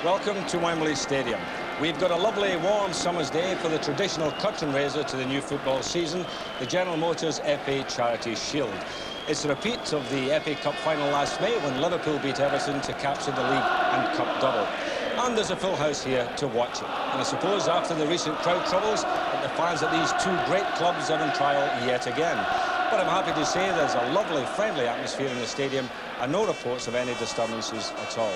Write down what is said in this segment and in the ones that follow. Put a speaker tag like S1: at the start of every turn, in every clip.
S1: Welcome to Wembley Stadium. We've got a lovely warm summer's day for the traditional curtain raiser to the new football season, the General Motors FA Charity Shield. It's a repeat of the FA Cup final last May when Liverpool beat Everton to capture the league and cup double. And there's a full house here to watch it. And I suppose after the recent crowd troubles, that the fans at these two great clubs are on trial yet again. But I'm happy to say there's a lovely, friendly atmosphere in the stadium and no reports of any disturbances at all.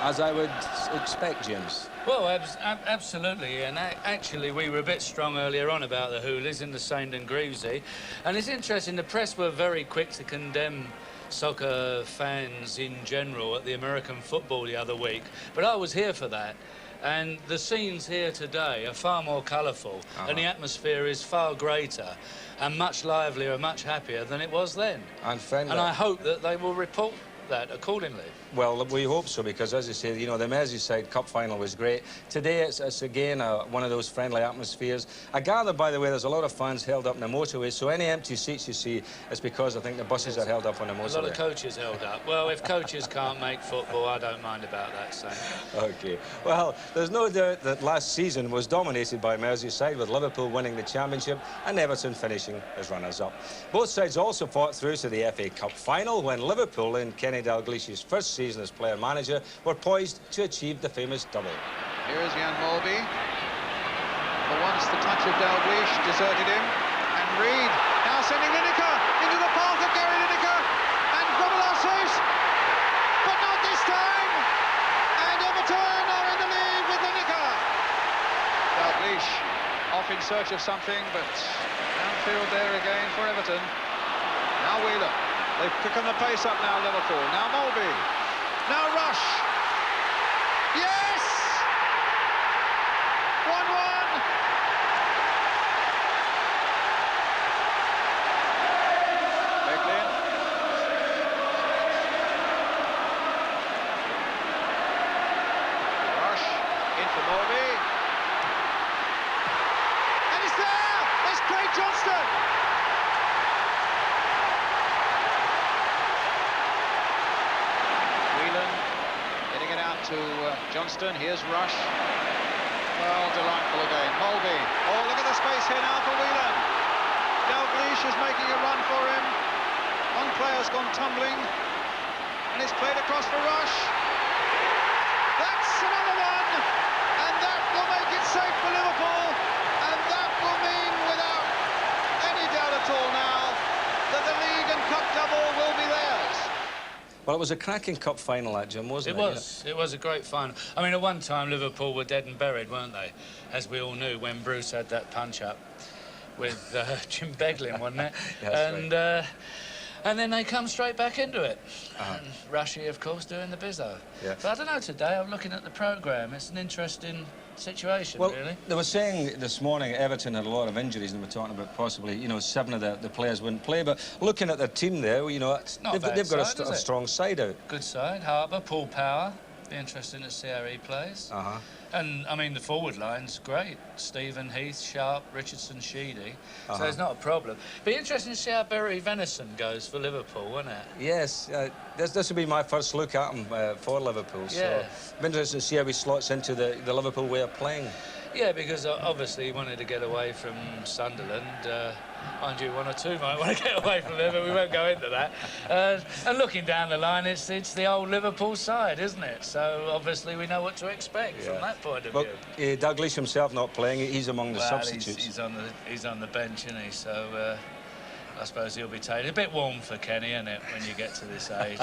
S1: As I would expect, James.
S2: Well, absolutely, and actually we were a bit strong earlier on about the Hoolies in the St and Greavesy, and it's interesting, the press were very quick to condemn soccer fans in general at the American football the other week, but I was here for that, and the scenes here today are far more colourful, and the atmosphere is far greater and much livelier and much happier than it was then.
S1: And friendly.
S2: And I hope that they will report that accordingly.
S1: Well, we hope so, because as you say, you know, the Merseyside Cup final was great. Today it's again one of those friendly atmospheres. I gather, by the way, there's a lot of fans held up in the motorway, so any empty seats you see is because I think the buses are held up on the motorway.
S2: A lot of coaches held up. Well, if coaches can't make football, I don't mind about that, so.
S1: OK. Well, there's no doubt that last season was dominated by Merseyside, with Liverpool winning the championship and Everton finishing as runners-up. Both sides also fought through to the FA Cup final when Liverpool, in Kenny Dalglish's first season as player-manager, were poised to achieve the famous double.
S3: Here is Jan Molby. For once, the touch of Dalglish deserted him. And Reed now sending Lineker into the path of Gary Lineker. And Grobbelaar saves, but not this time. And Everton are in the lead with Lineker. Dalglish off in search of something, but downfield there again for Everton. Now Wheeler. They've quickened the pace up now, Liverpool. Now Molby. Now Rush. Yes! 1-1. Beglin. Rush. In for Molby. And it's there! It's Craig Johnston! To Johnston, here's Rush. Well, delightful again. Molby. Oh, look at the space here now for Whelan. Dalglish is making a run for him. One player's gone tumbling. And it's played across for Rush. That's another one. And that will make it safe for Liverpool. And that will mean, without any doubt at all now, that the league and cup double will be theirs.
S1: Well, it was a cracking cup final, that, Jim, wasn't it?
S2: It was. It was a great final. I mean, at one time, Liverpool were dead and buried, weren't they? As we all knew when Bruce had that punch-up with Jim Beglin, wasn't it?
S1: Yes,
S2: and then they come straight back into it. And Rushy, of course, doing the bizzo. Yeah. But I don't know, today, I'm looking at the programme. It's an interesting situation,
S1: well,
S2: really.
S1: They were saying this morning Everton had a lot of injuries, and they were talking about possibly, you know, 7 of the players wouldn't play. But looking at their team there, you know, they've got a strong side out.
S2: Good side. Harbour, Paul Power. Be interesting to see how he plays. And, I mean, the forward line's great. Stephen, Heath, Sharp, Richardson, Sheedy. So there's not a problem. Be interesting to see how Barry Venison goes for Liverpool, won't it?
S1: Yes. This will be my first look at him for Liverpool.
S2: Yeah.
S1: So it'll be interesting to see how he slots into the Liverpool way of playing. Yeah,
S2: because obviously he wanted to get away from Sunderland. Mind you, one or two might want to get away from him, but we won't go into that. And looking down the line, it's the old Liverpool side, isn't it? So obviously we know what to expect from that point of view.
S1: Dalglish himself not playing, he's among the substitutes.
S2: He's on the bench, isn't he? So I suppose he'll be taken. A bit warm for Kenny, isn't it, when you get to this age?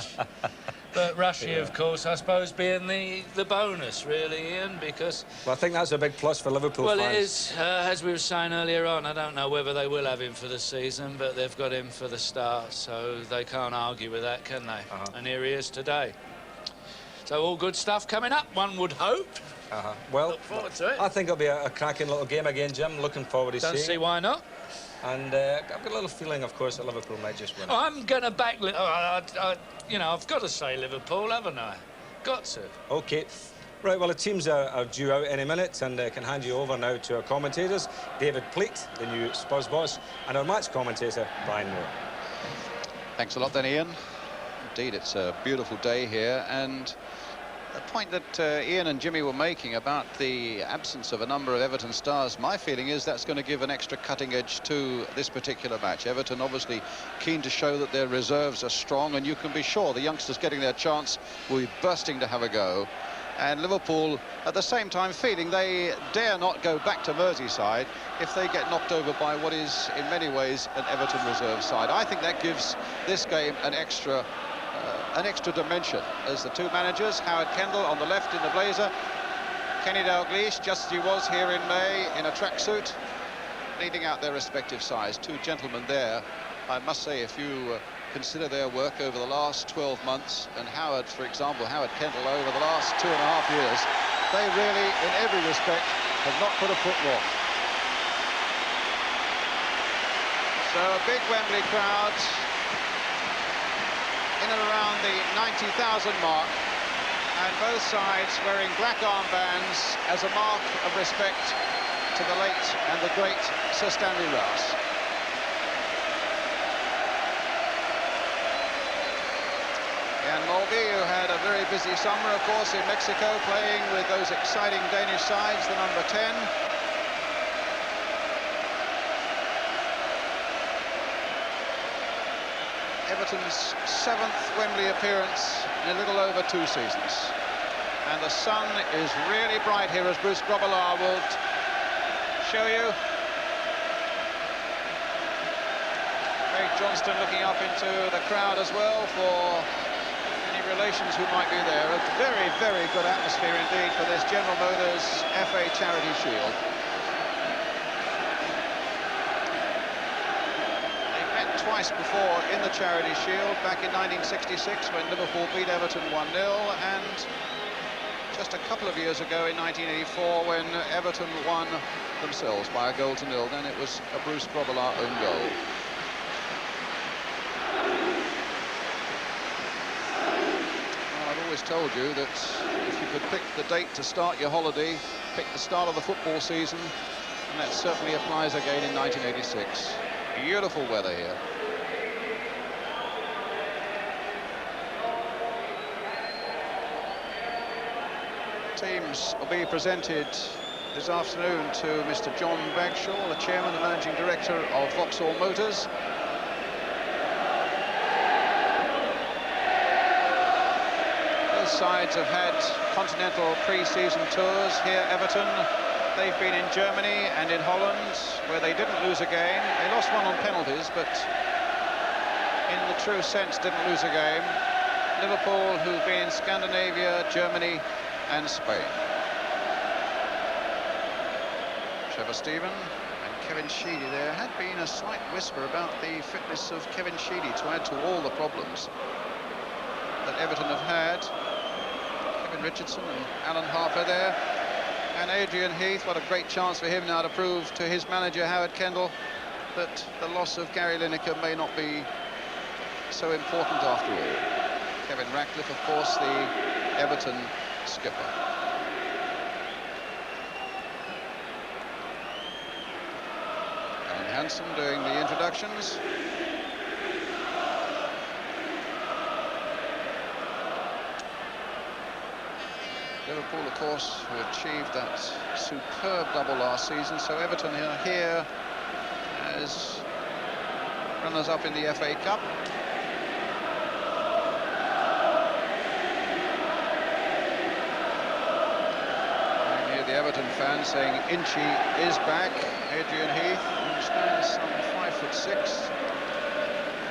S2: But Rushy, of course, I suppose, being the bonus, really, Ian, because...
S1: Well, I think that's a big plus for Liverpool fans.
S2: Well, it is. As we were saying earlier on, I don't know whether they will have him for the season, but they've got him for the start, so they can't argue with that, can they? And here he is today. So all good stuff coming up, one would hope.
S1: Well,
S2: look forward to it.
S1: I think it'll be a cracking little game again, Jim. Looking forward to seeing it.
S2: Don't see why not.
S1: And I've got a little feeling, of course, that Liverpool might just win.
S2: I'm going to back... you know, I've got to say Liverpool, haven't I? Got to.
S1: OK. Right, well, the teams are due out any minute, and I can hand you over now to our commentators, David Pleat, the new Spurs boss, and our match commentator, Brian Moore.
S3: Thanks a lot then, Ian. Indeed, it's a beautiful day here, and The point that Ian and Jimmy were making about the absence of a number of Everton stars, my feeling is that's going to give an extra cutting edge to this particular match. Everton obviously keen to show that their reserves are strong, and you can be sure the youngsters getting their chance will be bursting to have a go. And Liverpool, at the same time, feeling they dare not go back to Merseyside if they get knocked over by what is, in many ways, an Everton reserve side. I think that gives this game an extra dimension as the two managers, Howard Kendall on the left in the blazer, Kenny Dalglish, just as he was here in May, in a tracksuit, leading out their respective sides. Two gentlemen there, I must say, if you consider their work over the last 12 months, and Howard, for example, Howard Kendall over the last 2.5 years, they really, in every respect, have not put a foot wrong. So a big Wembley crowd, in and around the 90,000 mark, and both sides wearing black armbands as a mark of respect to the late and the great Sir Stanley Rouse. And Mulvey, who had a very busy summer, of course, in Mexico, playing with those exciting Danish sides, the number 10. Everton's 7th Wembley appearance in a little over 2 seasons. And the sun is really bright here, as Bruce Grobbelaar will show you. Craig Johnston looking up into the crowd as well for any relations who might be there. A very, very good atmosphere indeed for this General Motors FA Charity Shield. Twice before in the Charity Shield, back in 1966 when Liverpool beat Everton 1-0, and just a couple of years ago in 1984 when Everton won themselves by 1-0. Then it was a Bruce Grobbelaar own goal. Well, I've always told you that if you could pick the date to start your holiday, pick the start of the football season, and that certainly applies again in 1986. Beautiful weather here. Teams will be presented this afternoon to Mr. John Bagshaw, the chairman and managing director of Vauxhall Motors. Both sides have had continental pre-season tours. Here, Everton, they've been in Germany and in Holland, where they didn't lose a game. They lost one on penalties, but in the true sense didn't lose a game. Liverpool, who've been in Scandinavia, Germany and Spain. Trevor Steven and Kevin Sheedy. There had been a slight whisper about the fitness of Kevin Sheedy to add to all the problems that Everton have had. Kevin Richardson and Alan Harper there. And Adrian Heath, what a great chance for him now to prove to his manager, Howard Kendall, that the loss of Gary Lineker may not be so important after all. Kevin Ratcliffe, of course, the Everton skipper. Alan Hansen doing the introductions. Liverpool, of course, who achieved that superb double last season, so Everton are here as runners-up in the FA Cup. And here the Everton fans saying Inchy is back. Adrian Heath, who stands some 5'6",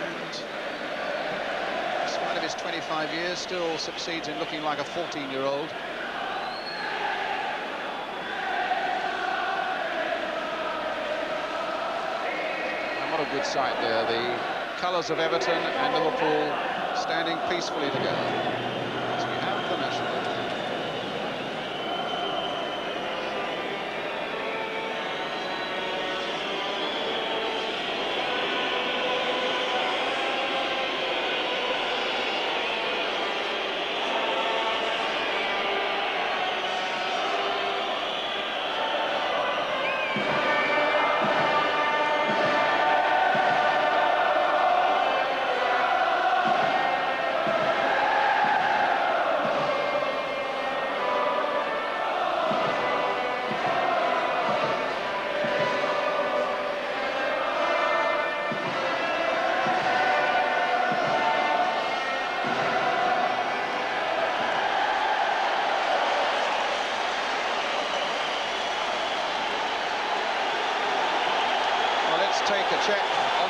S3: and in spite of his 25 years, still succeeds in looking like a 14-year-old. What a good sight there, the colours of Everton and Liverpool standing peacefully together as we have the national anthem.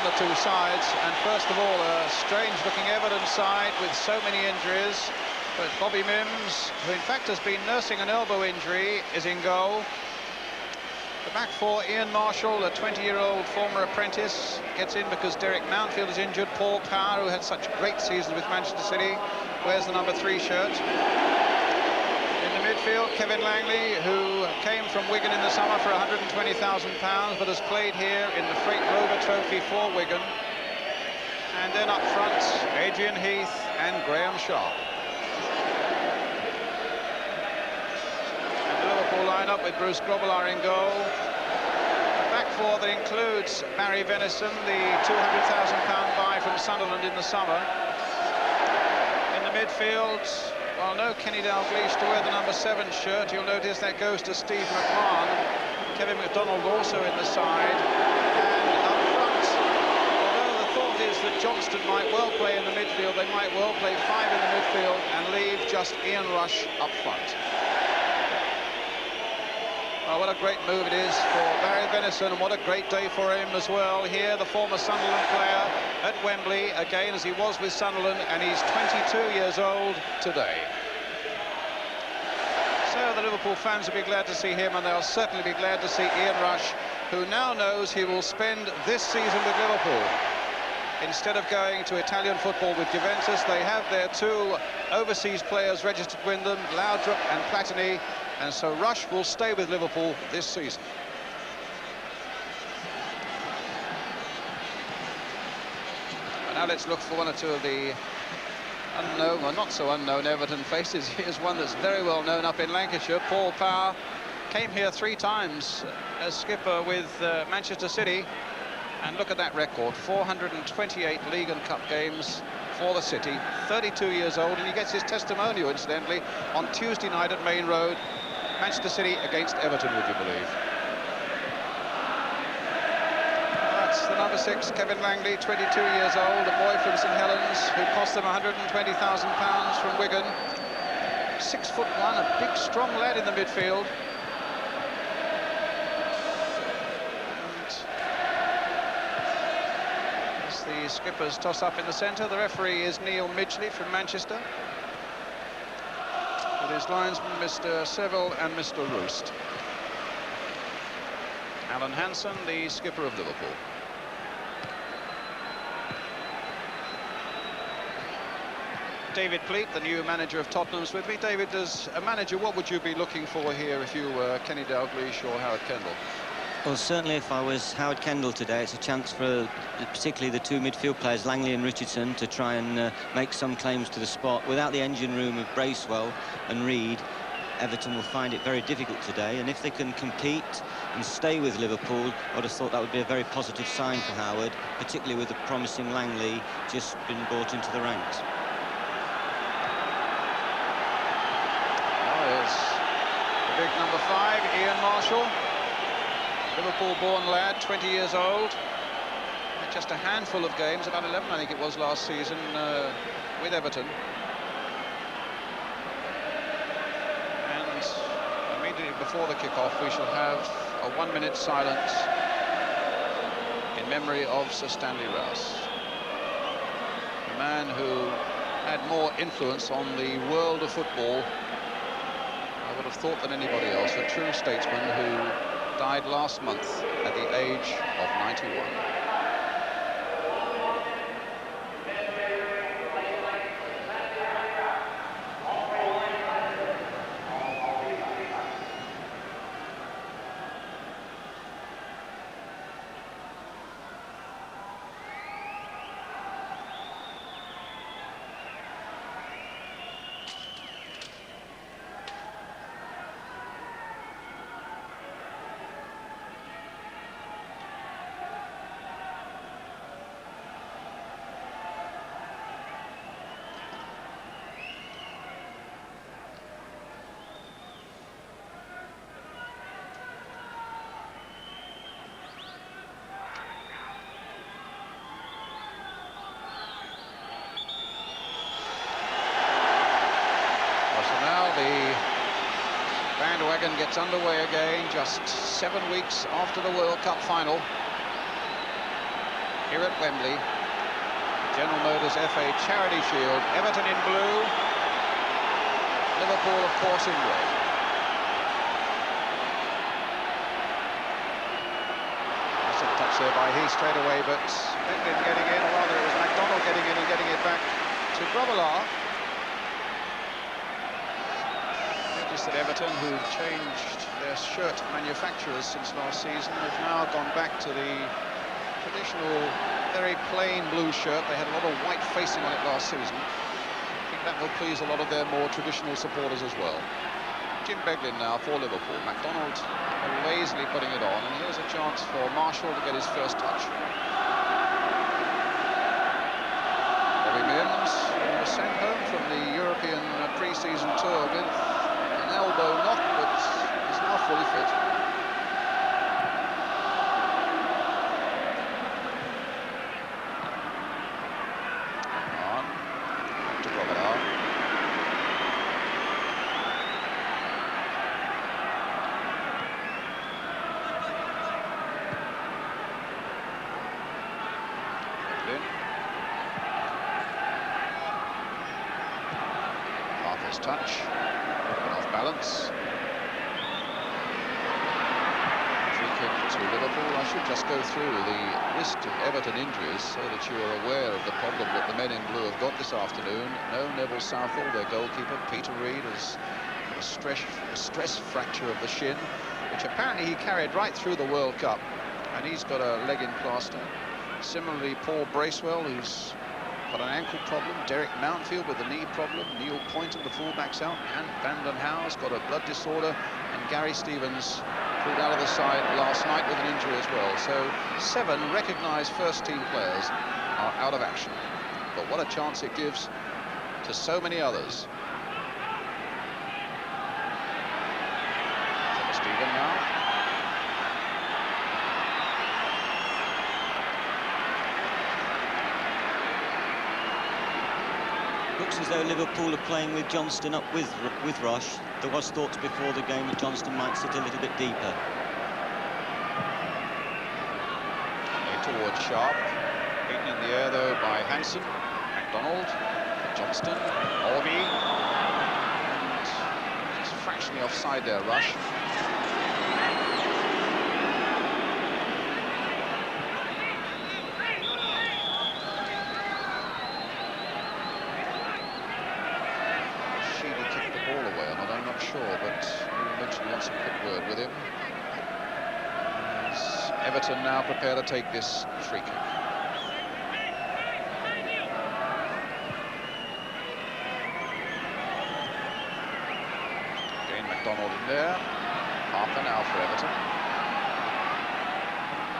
S3: the two sides, and first of all, a strange-looking Everton side with so many injuries. But Bobby Mims, who in fact has been nursing an elbow injury, is in goal. The back four, Ian Marshall, a 20-year-old former apprentice, gets in because Derek Mountfield is injured. Paul Power, who had such great season with Manchester City, wears the number 3 shirt. In the midfield, Kevin Langley, who came from Wigan in the summer for £120,000, but has played here in the Freight Rover Trophy for Wigan. And then up front, Adrian Heath and Graham Sharp. Line up with Bruce Grobbelaar in goal. A back four that includes Barry Venison, the £200,000 buy from Sunderland in the summer. In the midfield, well, no Kenny Dalglish to wear the number 7 shirt. You'll notice that goes to Steve McMahon. Kevin McDonald also in the side. And up front, although the thought is that Johnston might well play in the midfield, they might well play 5 in the midfield and leave just Ian Rush up front. Oh, what a great move it is for Barry Venison, and what a great day for him as well. Here, the former Sunderland player at Wembley, again as he was with Sunderland, and he's 22 years old today. So the Liverpool fans will be glad to see him, and they'll certainly be glad to see Ian Rush, who now knows he will spend this season with Liverpool. Instead of going to Italian football with Juventus, they have their 2 overseas players registered with them, Laudrup and Platini, and so Rush will stay with Liverpool this season. And now let's look for one or two of the unknown, or not so unknown Everton faces. Here's one that's very well known up in Lancashire. Paul Power came here 3 times as skipper with Manchester City. And look at that record, 428 League and Cup games for the City, 32 years old, and he gets his testimonial, incidentally, on Tuesday night at Main Road. Manchester City against Everton, would you believe? That's the number 6, Kevin Langley, 22 years old, a boy from St Helens, who cost them £120,000 from Wigan. 6'1", a big, strong lad in the midfield. The skippers toss up in the centre. The referee is Neil Midgley from Manchester, with his linesmen Mr Seville and Mr Roost. Alan Hansen, the skipper of Liverpool. David Pleat, the new manager of Tottenham's with me. David, as a manager, what would you be looking for here if you were Kenny Dalglish or Howard Kendall?
S4: Well, certainly if I was Howard Kendall today, it's a chance for particularly the 2 midfield players, Langley and Richardson, to try and make some claims to the spot. Without the engine room of Bracewell and Reed, Everton will find it very difficult today, and if they can compete and stay with Liverpool, I would have thought that would be a very positive sign for Howard, particularly with the promising Langley just been brought into the ranks.
S3: Oh, there's the big number 5, Ian Marshall. Liverpool-born lad, 20 years old. Had just a handful of games, about 11 I think it was last season, with Everton. And immediately before the kick-off we shall have a 1-minute silence in memory of Sir Stanley Rouse, a man who had more influence on the world of football, I would have thought, than anybody else, a true statesman who died last month at the age of 91. Bandwagon gets underway again just 7 weeks after the World Cup final. here at Wembley. General Motors FA Charity Shield. Everton in blue. Liverpool, of course, in red. That's a touch there by He straight away, but Becklin getting in, or rather it was McDonald getting in and getting it back to Grobbelaar. Notice that Everton, who've changed their shirt manufacturers since last season, have now gone back to the traditional, very plain blue shirt. They had a lot of white facing on it last season. I think that will please a lot of their more traditional supporters as well. Jim Beglin now for Liverpool. McDonald lazily putting it on, and here's a chance for Marshall to get his first touch. Bobby Mims was sent home from the European pre-season tour with an elbow knock, but is now fully fit. Touch, off balance. Free kick to Liverpool. I should just go through the list of Everton injuries so that you are aware of the problem that the men in blue have got this afternoon. No Neville Southall, their goalkeeper. Peter Reid has got a stress fracture of the shin, which apparently he carried right through the World Cup, and he's got a leg in plaster. Similarly, Paul Bracewell, who's got an ankle problem. Derek Mountfield with a knee problem. Neil Poynton, the fullback's out. And Van den Hau's got a blood disorder. And Gary Stevens pulled out of the side last night with an injury as well. So 7 recognised first-team players are out of action. But what a chance it gives to so many others. Steven now.
S4: Looks as though Liverpool are playing with Johnston up with Rush. There was thoughts before the game that Johnston might sit a little bit deeper.
S3: Towards Sharp. Beaten in the air, though, by Hansen. McDonald. Johnston. Albee. Just fractionally offside there, Rush. Sure, but we mentioned lots of quick word with him. As Everton now prepare to take this free kick. Again, McDonald in there. Half an hour for Everton.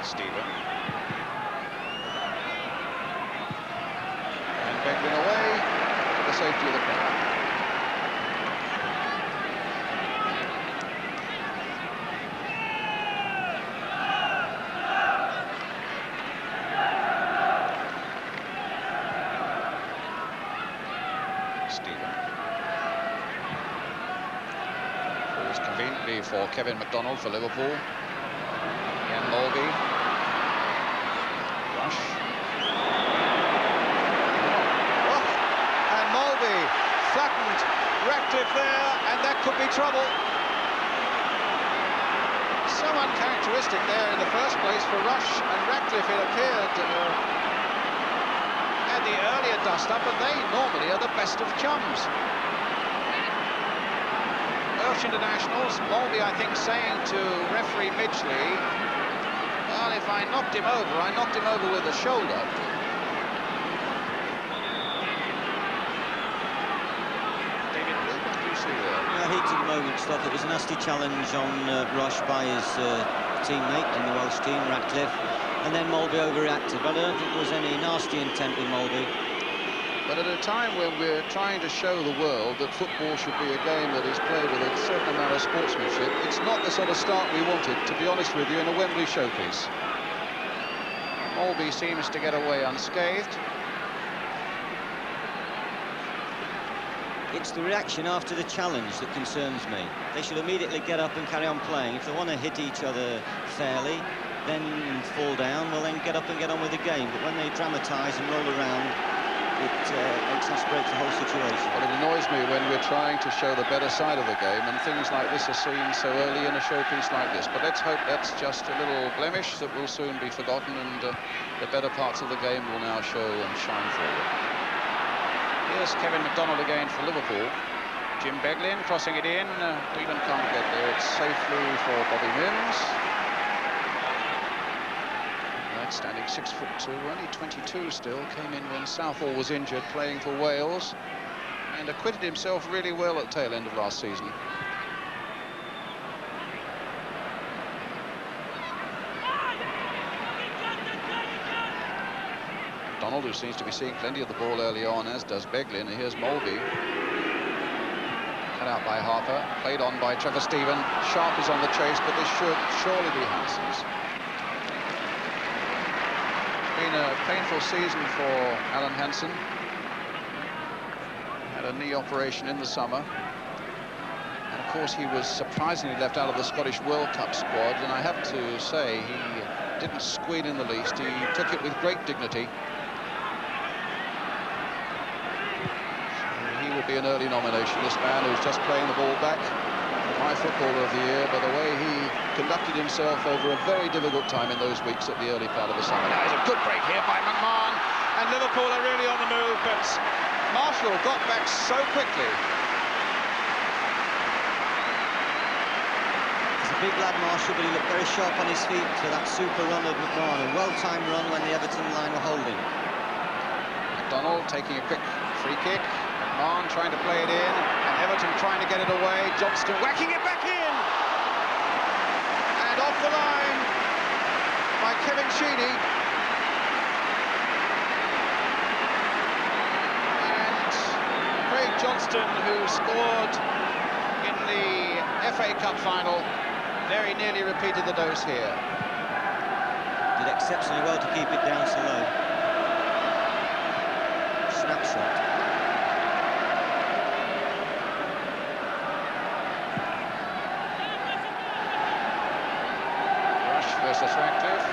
S3: Stephen. And Beglin away for the safety of the player. For Kevin McDonald for Liverpool. Again, Mulvey. Rush. Oh, and Mulvey flattened Ratcliffe there, and that could be trouble. So uncharacteristic there in the first place for Rush, and Ratcliffe, it appeared, had the earlier dust-up, and they normally are the best of chums. Internationals, Mulvey, I think, saying to referee Midgley, well, if I knocked him over with the shoulder. David Blue, what do you see there?
S4: Yeah, heat of the moment stuff. It was a nasty challenge on Rush by his teammate in the Welsh team, Ratcliffe, and then Mulvey overreacted. But I don't think there was any nasty intent with Mulvey.
S3: But at a time when we're trying to show the world that football should be a game that is played with a certain amount of sportsmanship, it's not the sort of start we wanted, to be honest with you, in a Wembley showpiece. Mulvey seems to get away unscathed.
S4: It's the reaction after the challenge that concerns me. They should immediately get up and carry on playing. If they want to hit each other fairly, then fall down, well, then get up and get on with the game. But when they dramatise and roll around, it exasperates the whole situation.
S3: Well, it annoys me when we're trying to show the better side of the game and things like this are seen so early in a showpiece like this. But let's hope that's just a little blemish that will soon be forgotten, and the better parts of the game will now show and shine forward. Here's Kevin McDonald again for Liverpool. Jim Beglin crossing it in. Whelan can't get there. It's safely for Bobby Mims. Standing 6'2", only 22 still, came in when Southall was injured, playing for Wales, and acquitted himself really well at the tail end of last season. Donald, who seems to be seeing plenty of the ball early on, as does Beglin. And here's Mulvey. Cut out by Harper, played on by Trevor Stephen. Sharp is on the chase, but this should surely be Hansen's. Been a painful season for Alan Hansen. Had a knee operation in the summer, and of course he was surprisingly left out of the Scottish World Cup squad, and I have to say he didn't squeal in the least. He took it with great dignity. He would be an early nomination, this man who's just playing the ball back. My Footballer of the Year, by the way he conducted himself over a very difficult time in those weeks at the early part of the summer. Now, there's a good break here by McMahon, and Liverpool are really on the move, but Marshall got back so quickly.
S4: He's a big lad, Marshall, but he looked very sharp on his feet for that super run of McMahon, a well-timed run when the Everton line were holding.
S3: McDonald taking a quick free kick. McMahon trying to play it in, and Everton trying to get it away. Johnston whacking it back in, and off the line by Kevin Sheedy. And Craig Johnston, who scored in the FA Cup final, very nearly repeated the dose here.
S4: Did exceptionally well to keep it down so low. Snapshot.
S3: Versus Ratcliffe.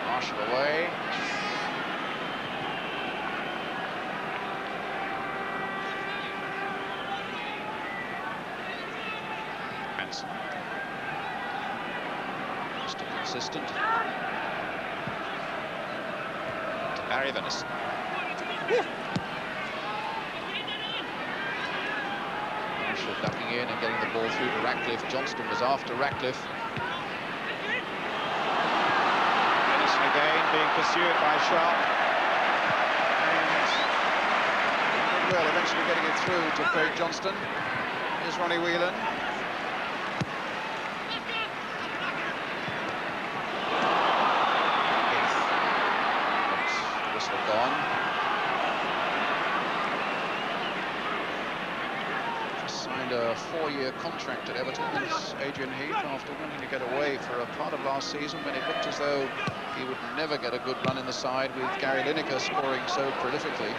S3: Marshall away. Hansen. Still consistent. To Barry Venison. Marshall ducking in and getting the ball through to Ratcliffe. Johnston was after Ratcliffe. Again being pursued by Sharp, and well, eventually getting it through to Craig Johnston. Here's Ronnie Whelan. Whistle gone. Just signed a 4-year contract at Everton, as Adrian Heath, after wanting to get away for a part of last season when it looked as though he would never get a good run in the side, with Gary Lineker scoring so prolifically.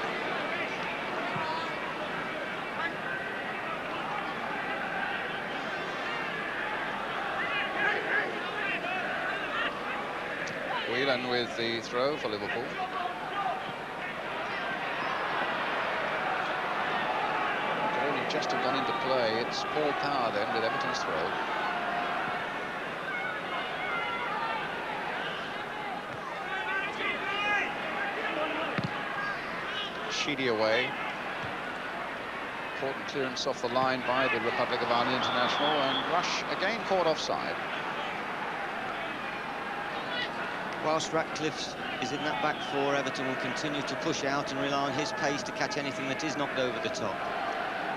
S3: Whelan with the throw for Liverpool. Could only just have gone into play. It's Paul Power then with Everton's throw. Sheedy away. Important clearance off the line by the Republic of Ireland international, and Rush again caught offside.
S4: Whilst Ratcliffe is in that back four, Everton will continue to push out and rely on his pace to catch anything that is knocked over the top.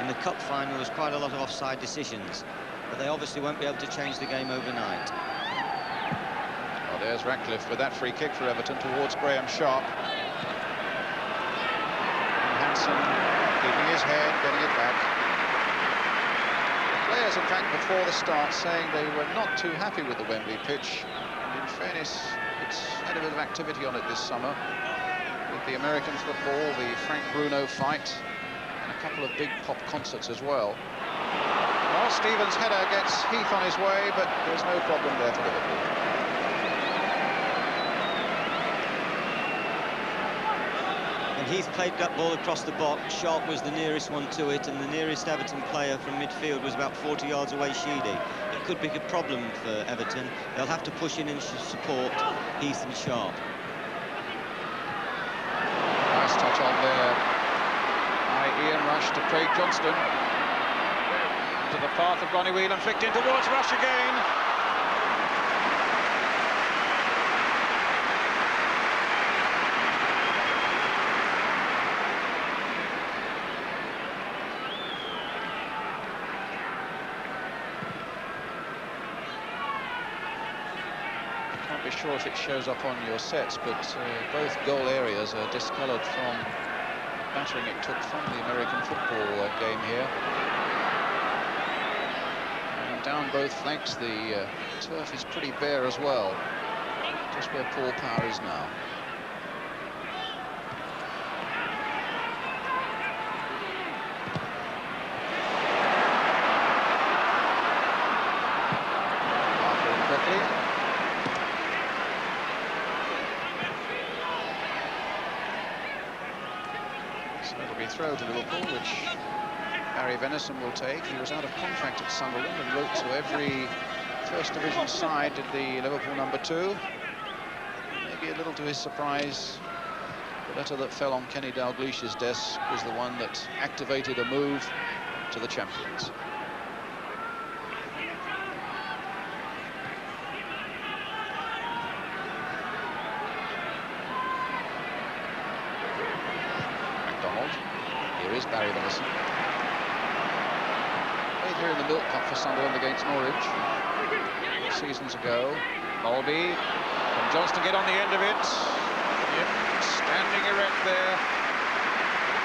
S4: In the cup final, there's quite a lot of offside decisions, but they obviously won't be able to change the game overnight.
S3: Well, there's Ratcliffe with that free kick for Everton towards Graham Sharp. Keeping his head, getting it back. The players, in fact, before the start, saying they were not too happy with the Wembley pitch. And in fairness, it's had a bit of activity on it this summer, with the American football, the Frank Bruno fight, and a couple of big pop concerts as well. Well, Stevens' header gets Heath on his way, but there's no problem there for Liverpool.
S4: And Heath played that ball across the box. Sharp was the nearest one to it, and the nearest Everton player from midfield was about 40 yards away, Sheedy. It could be a problem for Everton. They'll have to push in and support Heath and Sharp.
S3: Nice touch on there by Ian Rush to Craig Johnston. To the path of Ronnie Whelan, flicked in towards Rush again. Can't be sure if it shows up on your sets, but both goal areas are discoloured from battering it took from the American football game here. And down both flanks, the turf is pretty bare as well, just where Paul Power is now. Throw to Liverpool, which Barry Venison will take. He was out of contract at Sunderland and wrote to every First Division side at the Liverpool #2. Maybe a little to his surprise, the letter that fell on Kenny Dalglish's desk was the one that activated a move to the champions. Barry Venison. Played here in the Milk Cup for Sunderland against Norwich seasons ago. Mulby, and Johnston get on the end of it. Yep, standing erect there,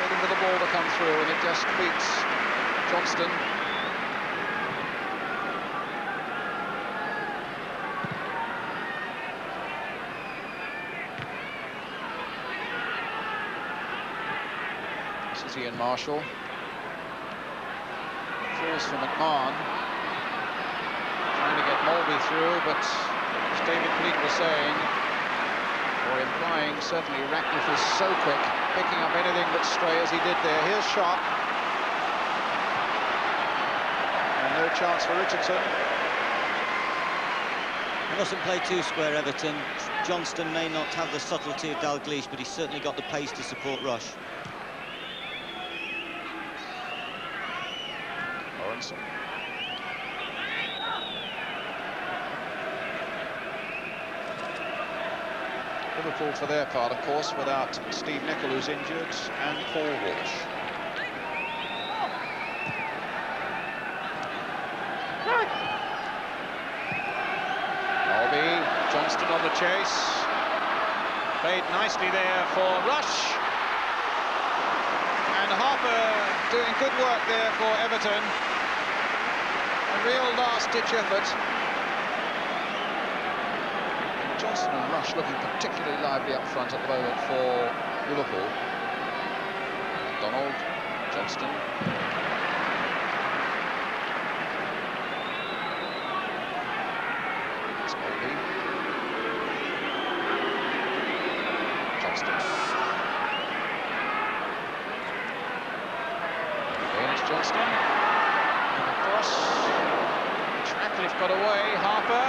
S3: waiting for the ball to come through, and it just beats Johnston. Ian Marshall falls for McMahon, trying to get Mulby through, but as David Pleat was saying, or implying, certainly Ratcliffe is so quick, picking up anything but stray as he did there. Here's Sharp, and no chance for Richardson.
S4: He mustn't play too square, Everton. Johnston may not have the subtlety of Dalglish, but he's certainly got the pace to support Rush.
S3: Liverpool, for their part, of course, without Steve Nicol, who's injured, and Paul Walsh. Mulby, Johnston on the chase. Played nicely there for Rush. And Harper doing good work there for Everton. A real last-ditch effort. Johnston and Rush looking particularly lively up front at the moment for Liverpool. Donald, Johnston. It's Mulby. Johnston. Again it's Johnston. And across. Ratcliffe got away. Harper.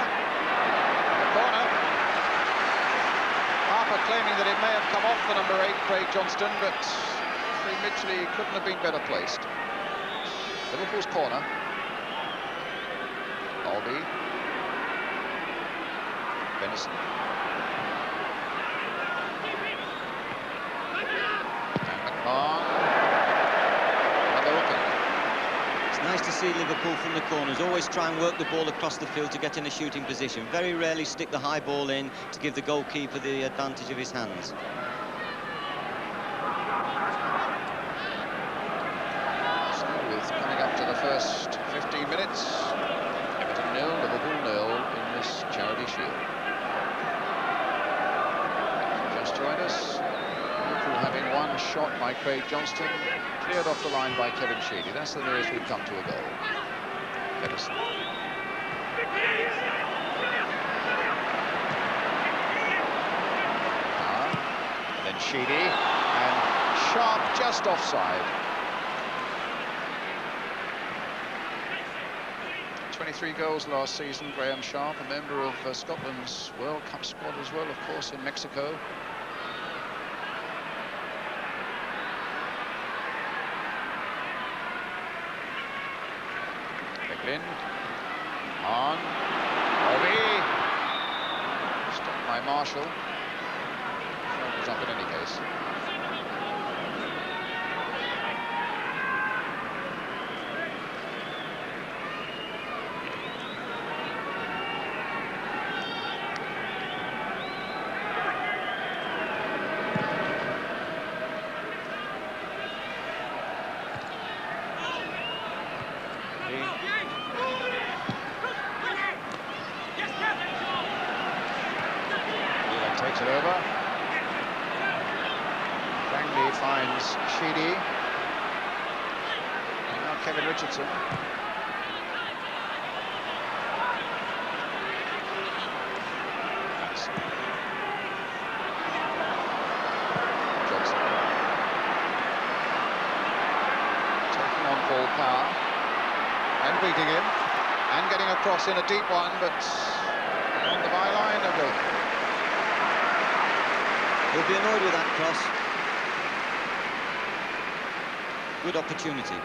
S3: In the corner. Harper claiming that it may have come off the #8, Craig Johnston, but Craig Midgley couldn't have been better placed. Liverpool's corner. Mulby. Venison. And McMahon. And they're open.
S4: It's nice to see Liverpool from the corners always try and work the ball across the field to get in a shooting position. Very rarely stick the high ball in to give the goalkeeper the advantage of his hands.
S3: So with coming up to the first 15 minutes, Everton 0, Liverpool 0 in this Charity Shield. Just join us. Liverpool having one shot by Craig Johnston, cleared off the line by Kevin Sheedy. That's the nearest we've come to a goal. Everton. And then Sheedy, and Sharp just offside. 23 goals last season, Graham Sharp, a member of Scotland's World Cup squad as well, of course, in Mexico. Beglin, on, Robbie, stopped by Marshall. That was up in any case. Takes it over. Langley finds Sheedy. And now Kevin Richardson. Johnson. Taking on Paul Power. And beating him. And getting across in a deep one, but on the byline, no goal.
S4: He'll be annoyed with that cross. Good opportunity.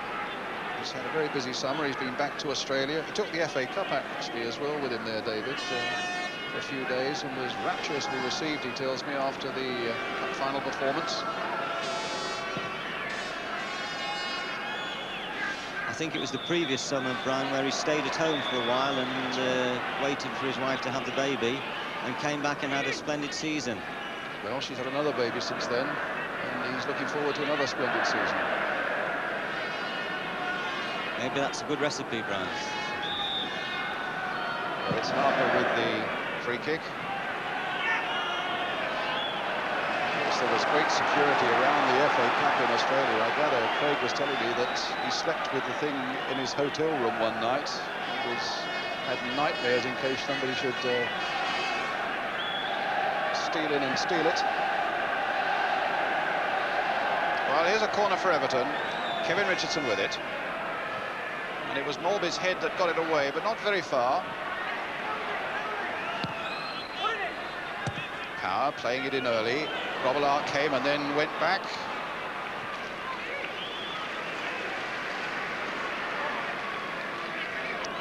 S3: He's had a very busy summer. He's been back to Australia. He took the FA Cup actually as well with him there, David, for a few days, and was rapturously received, he tells me, after the cup final performance.
S4: I think it was the previous summer, Brian, where he stayed at home for a while and waited for his wife to have the baby, and came back and had a splendid season.
S3: Well, she's had another baby since then, and he's looking forward to another splendid season.
S4: Maybe that's a good recipe, Brian.
S3: Well, it's Harper with the free kick. Of course, there was great security around the FA Cup in Australia. I gather Craig was telling me that he slept with the thing in his hotel room one night. He had nightmares in case somebody should steal in and steal it. Well, here's a corner for Everton. Kevin Richardson with it. And it was Mulby's head that got it away, but not very far. Power playing it in early. Robillard came and then went back.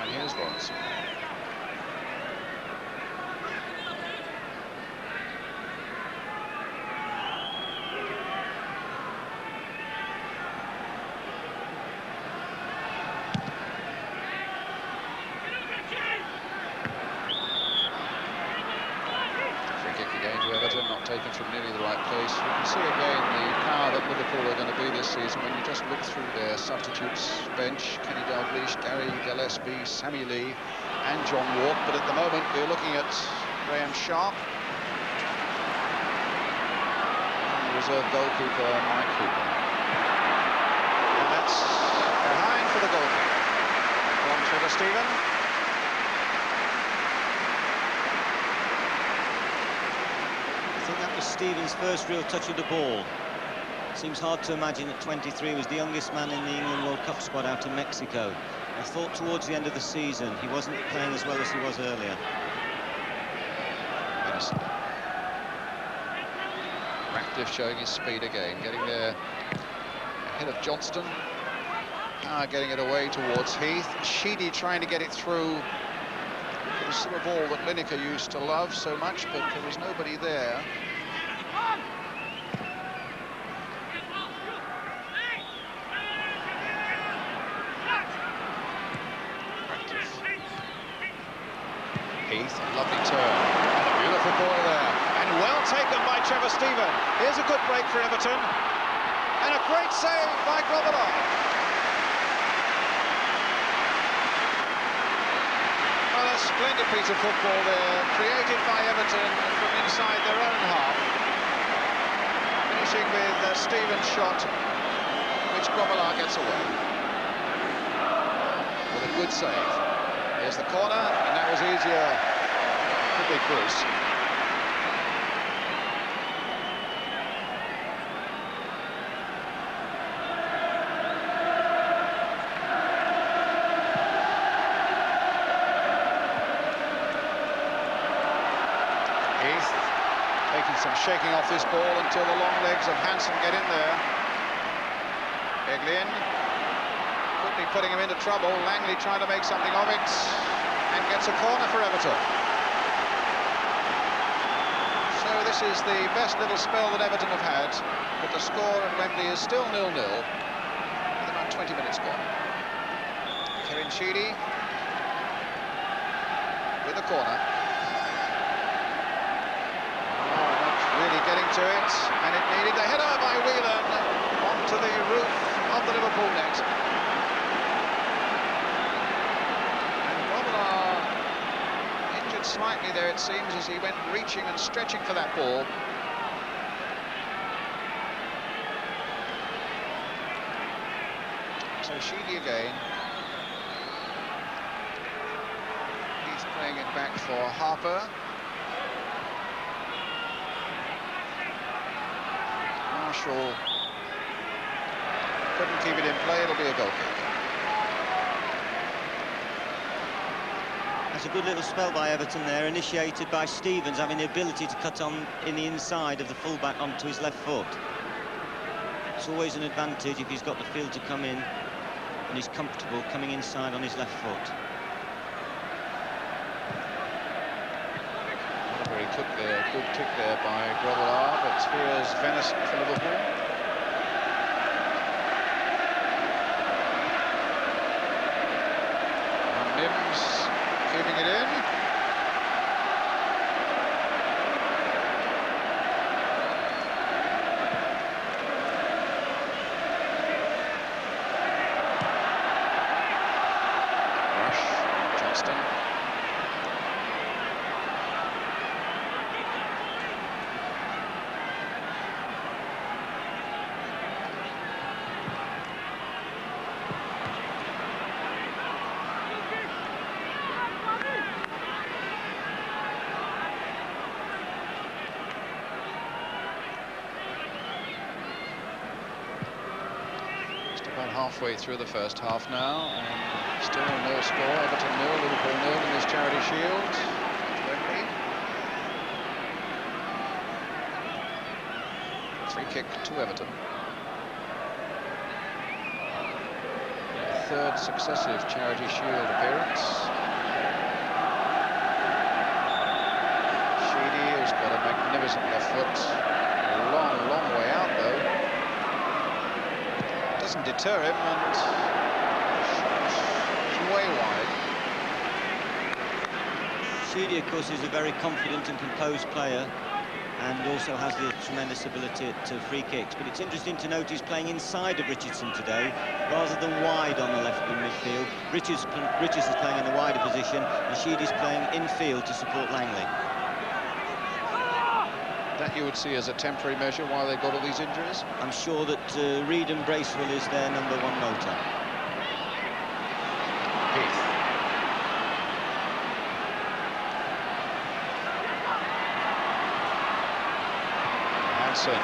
S3: And here's Lawrence. Taken from nearly the right place. You can see again the power that Liverpool are going to be this season when you just look through their substitutes bench. Kenny Dalglish, Gary Gillespie, Sammy Lee and John Walk. But at the moment we're looking at Graham Sharp and reserve goalkeeper Mike Cooper. And that's behind for the goal from Trevor Stephen.
S4: I think that was Stevens' first real touch of the ball. Seems hard to imagine at 23 was the youngest man in the England World Cup squad out in Mexico. I thought towards the end of the season he wasn't playing as well as he was earlier.
S3: Ratcliffe showing his speed again, getting there ahead of Johnston. Getting it away towards Heath. Sheedy trying to get it through. It was a ball that Lineker used to love so much, but there was nobody there. Heath, a lovely turn. A beautiful ball there. And well taken by Trevor Stephen. Here's a good break for Everton. And a great save by Grobbelaar. Well, a splendid piece of football there, created by Everton from inside their own half. Finishing with Stephen's shot, which Grobbelaar gets away. With a good save. Here's the corner, and that was easier for Big Bruce. Taking some shaking off this ball until the long legs of Hansen get in there. Eglin quickly putting him into trouble. Langley trying to make something of it and gets a corner for Everton. So this is the best little spell that Everton have had, but the score at Wembley is still 0-0 with about 20 minutes gone. Kevin Sheedy with the corner. Really getting to it, and it needed the header by Whelan onto the roof of the Liverpool net. And Robillard injured slightly there, it seems, as he went reaching and stretching for that ball. So Sheedy again. He's playing it back for Harper. Marshall couldn't keep it in play. It'll be a goal kick.
S4: That's a good little spell by Everton there, initiated by Stevens, having the ability to cut on in the inside of the fullback onto his left foot. It's always an advantage if he's got the field to come in and he's comfortable coming inside on his left foot.
S3: Good kick there by Grobbelaar, but here's Venison for Liverpool. And Mims keeping it in. Rush, Johnston. Halfway through the first half now, and still no score. Everton 0, Liverpool 0 in this Charity Shield. Wembley. Free kick to Everton. Third successive Charity Shield appearance. Sheedy has got a magnificent left foot. A long, long way out though. Doesn't deter him, and it's way wide.
S4: Sheedy, of course, is a very confident and composed player, and also has the tremendous ability to free kicks. But it's interesting to note he's playing inside of Richardson today, rather than wide on the left in midfield. Richardson's playing in the wider position, and Sheedy's playing infield to support Langley.
S3: That you would see as a temporary measure while they've got all these injuries?
S4: I'm sure that Reid and Bracewell is their #1 motor.
S3: Heath. Hansen.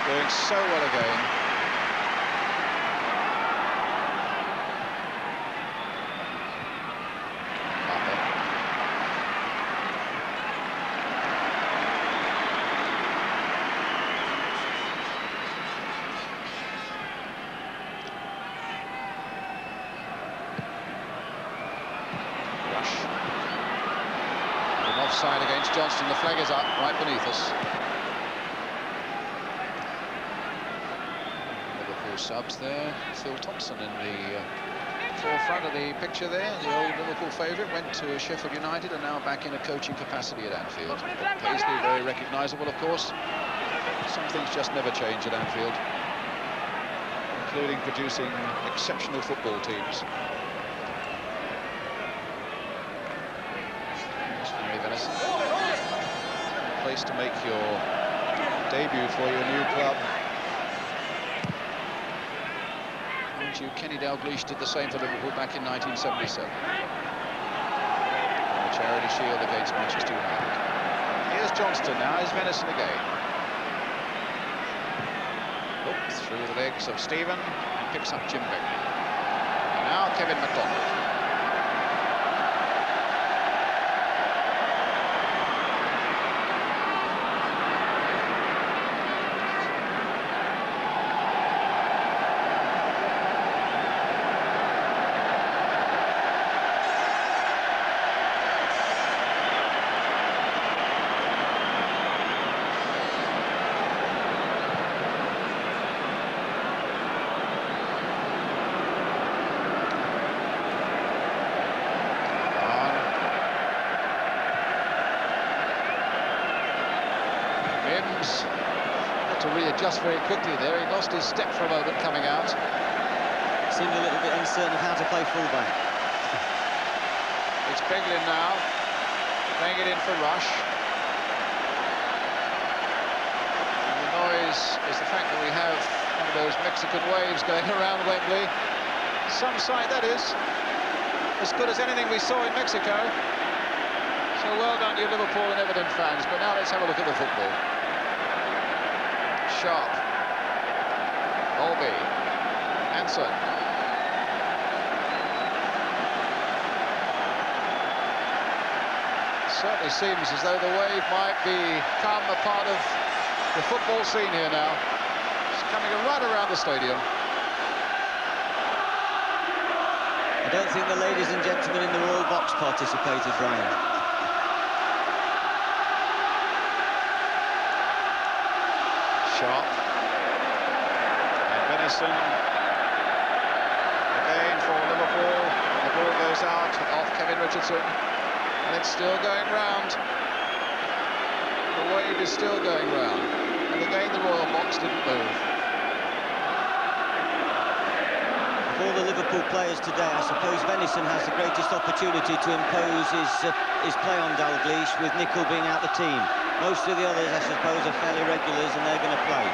S3: Doing so well again. Offside against Johnston. The flag is up right beneath us. Liverpool subs there. Phil Thompson in the forefront of the picture there. The old Liverpool favourite went to Sheffield United and now back in a coaching capacity at Anfield. Paisley, very recognisable, of course. Some things just never change at Anfield, including producing exceptional football teams. Place to make your debut for your new club. And remind you, Kenny Dalglish did the same for Liverpool back in 1977. The Charity Shield against Manchester United. Here's Johnston now, here's Venison again. Look through the legs of Stephen and picks up Jim Begley. And now Kevin McDonald. Had to readjust very quickly there. He lost his step for a moment coming out.
S4: Seemed a little bit uncertain of how to play fullback.
S3: It's Beglin now, playing it in for Rush. And the noise is the fact that we have one of those Mexican waves going around Wembley. Some sight that is, as good as anything we saw in Mexico. So well done, you Liverpool and Everton fans. But now let's have a look at the football. Sharp, Olby, Hansen. Certainly seems as though the wave might become a part of the football scene here now. It's coming right around the stadium.
S4: I don't think the ladies and gentlemen in the Royal Box participated, Ryan.
S3: Sharp and Venison again for Liverpool. The ball goes out off Kevin Richardson, and it's still going round. The wave is still going round, and again the Royal Box didn't move.
S4: Of all the Liverpool players today, I suppose Venison has the greatest opportunity to impose his play on Dalglish, with Nicol being out the team. Most of the others, I suppose, are fairly regulars and they're going to play.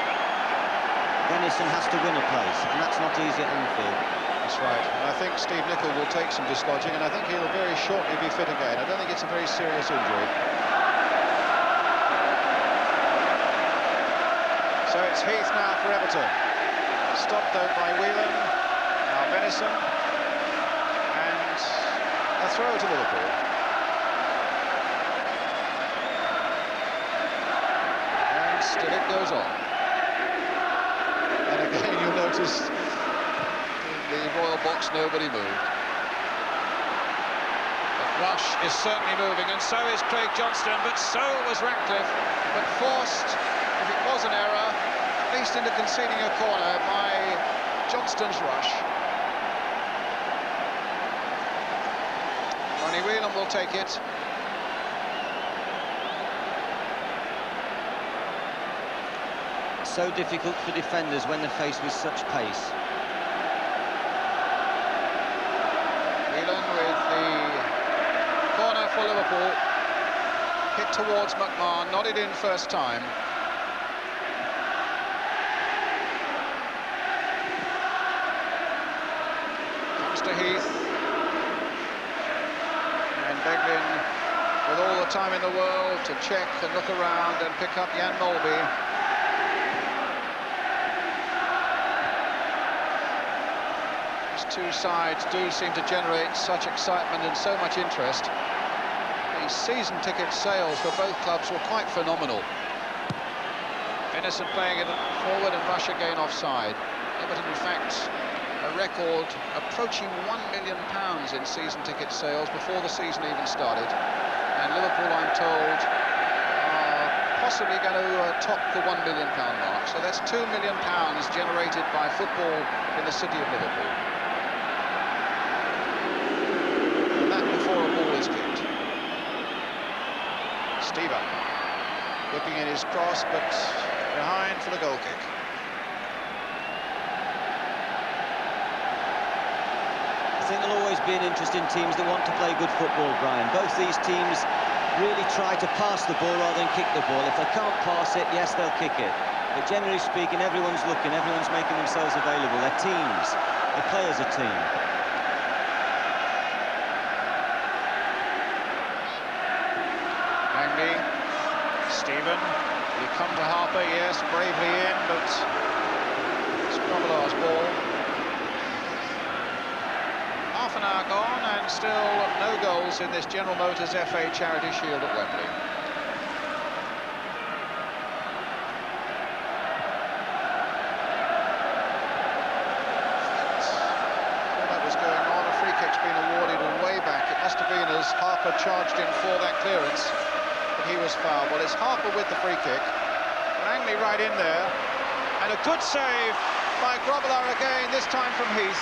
S4: Venison has to win a place, and that's not easy at Anfield.
S3: That's right. And I think Steve Nicol will take some dislodging, and I think he'll very shortly be fit again. I don't think it's a very serious injury. So it's Heath now for Everton. Stopped though by Whelan. Now Venison. And a throw to Liverpool. Still it goes on. And again you'll notice in the Royal Box nobody moved. But Rush is certainly moving, and so is Craig Johnston, but so was Ratcliffe, but forced, if it was an error, at least into conceding a corner by Johnston's rush. Ronnie Whelan will take it.
S4: So difficult for defenders when they're faced with such pace.
S3: Whelan with the corner for Liverpool. Hit towards McMahon, nodded in first time. Comes to Heath. And Beglin, with all the time in the world to check and look around and pick up Jan Molby. Two sides do seem to generate such excitement and so much interest. The season ticket sales for both clubs were quite phenomenal. Venison playing it forward and Rush again offside. Everton, in fact, a record approaching £1 million in season ticket sales before the season even started. And Liverpool, I'm told, are possibly going to top the £1 million mark. So that's £2 million generated by football in the city of Liverpool. Stephen whipping in his cross, but behind for the goal kick.
S4: I think there'll always be an interest in teams that want to play good football, Brian. Both these teams really try to pass the ball rather than kick the ball. If they can't pass it, yes, they'll kick it. But generally speaking, everyone's looking, everyone's making themselves available. They're teams. They play as a team.
S3: Langley, Stephen, will he come to Harper? Yes, bravely in, but it's Grobbelaar's ball. Half an hour gone and still no goals in this General Motors FA Charity Shield at Wembley. Must have been as Harper charged in for that clearance, but he was fouled. Well, it's Harper with the free kick. Langley right in there, and a good save by Grobbelaar again, this time from Heath.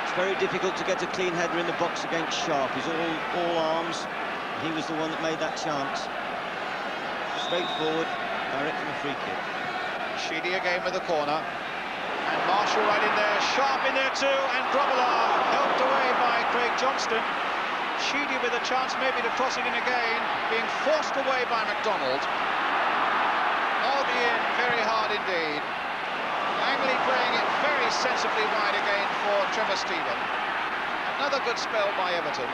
S4: It's very difficult to get a clean header in the box against Sharp. He's all arms. He was the one that made that chance. Straightforward, direct from a free kick.
S3: Sheedy again with the corner. And Marshall right in there, Sharp in there too, and Grobbelaar helped away by Craig Johnston. Sheedy with a chance maybe to crossing in again, being forced away by MacDonald. Albie in very hard indeed. Langley playing it very sensibly wide again for Trevor Stephen. Another good spell by Everton.